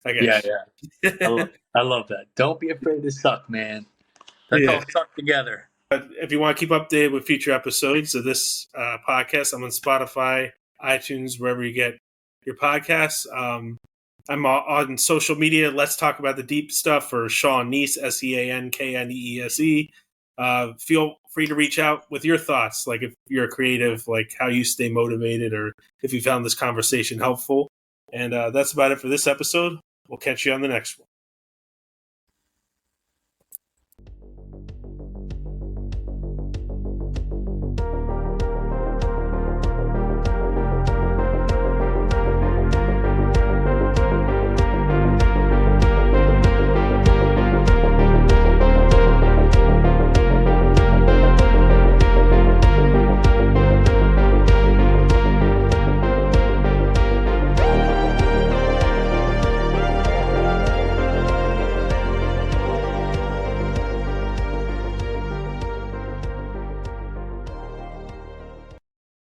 I Yeah. guess. Yeah. I love that. Don't be afraid to suck, man. Let's Yeah. all suck together. If you want to keep updated with future episodes of this podcast, I'm on Spotify, iTunes, wherever you get your podcasts. I'm on social media. Let's talk about the deep stuff for Sean Kneese, SeankNeese. Feel free to reach out with your thoughts, like if you're a creative, like how you stay motivated, or if you found this conversation helpful. And that's about it for this episode. We'll catch you on the next one.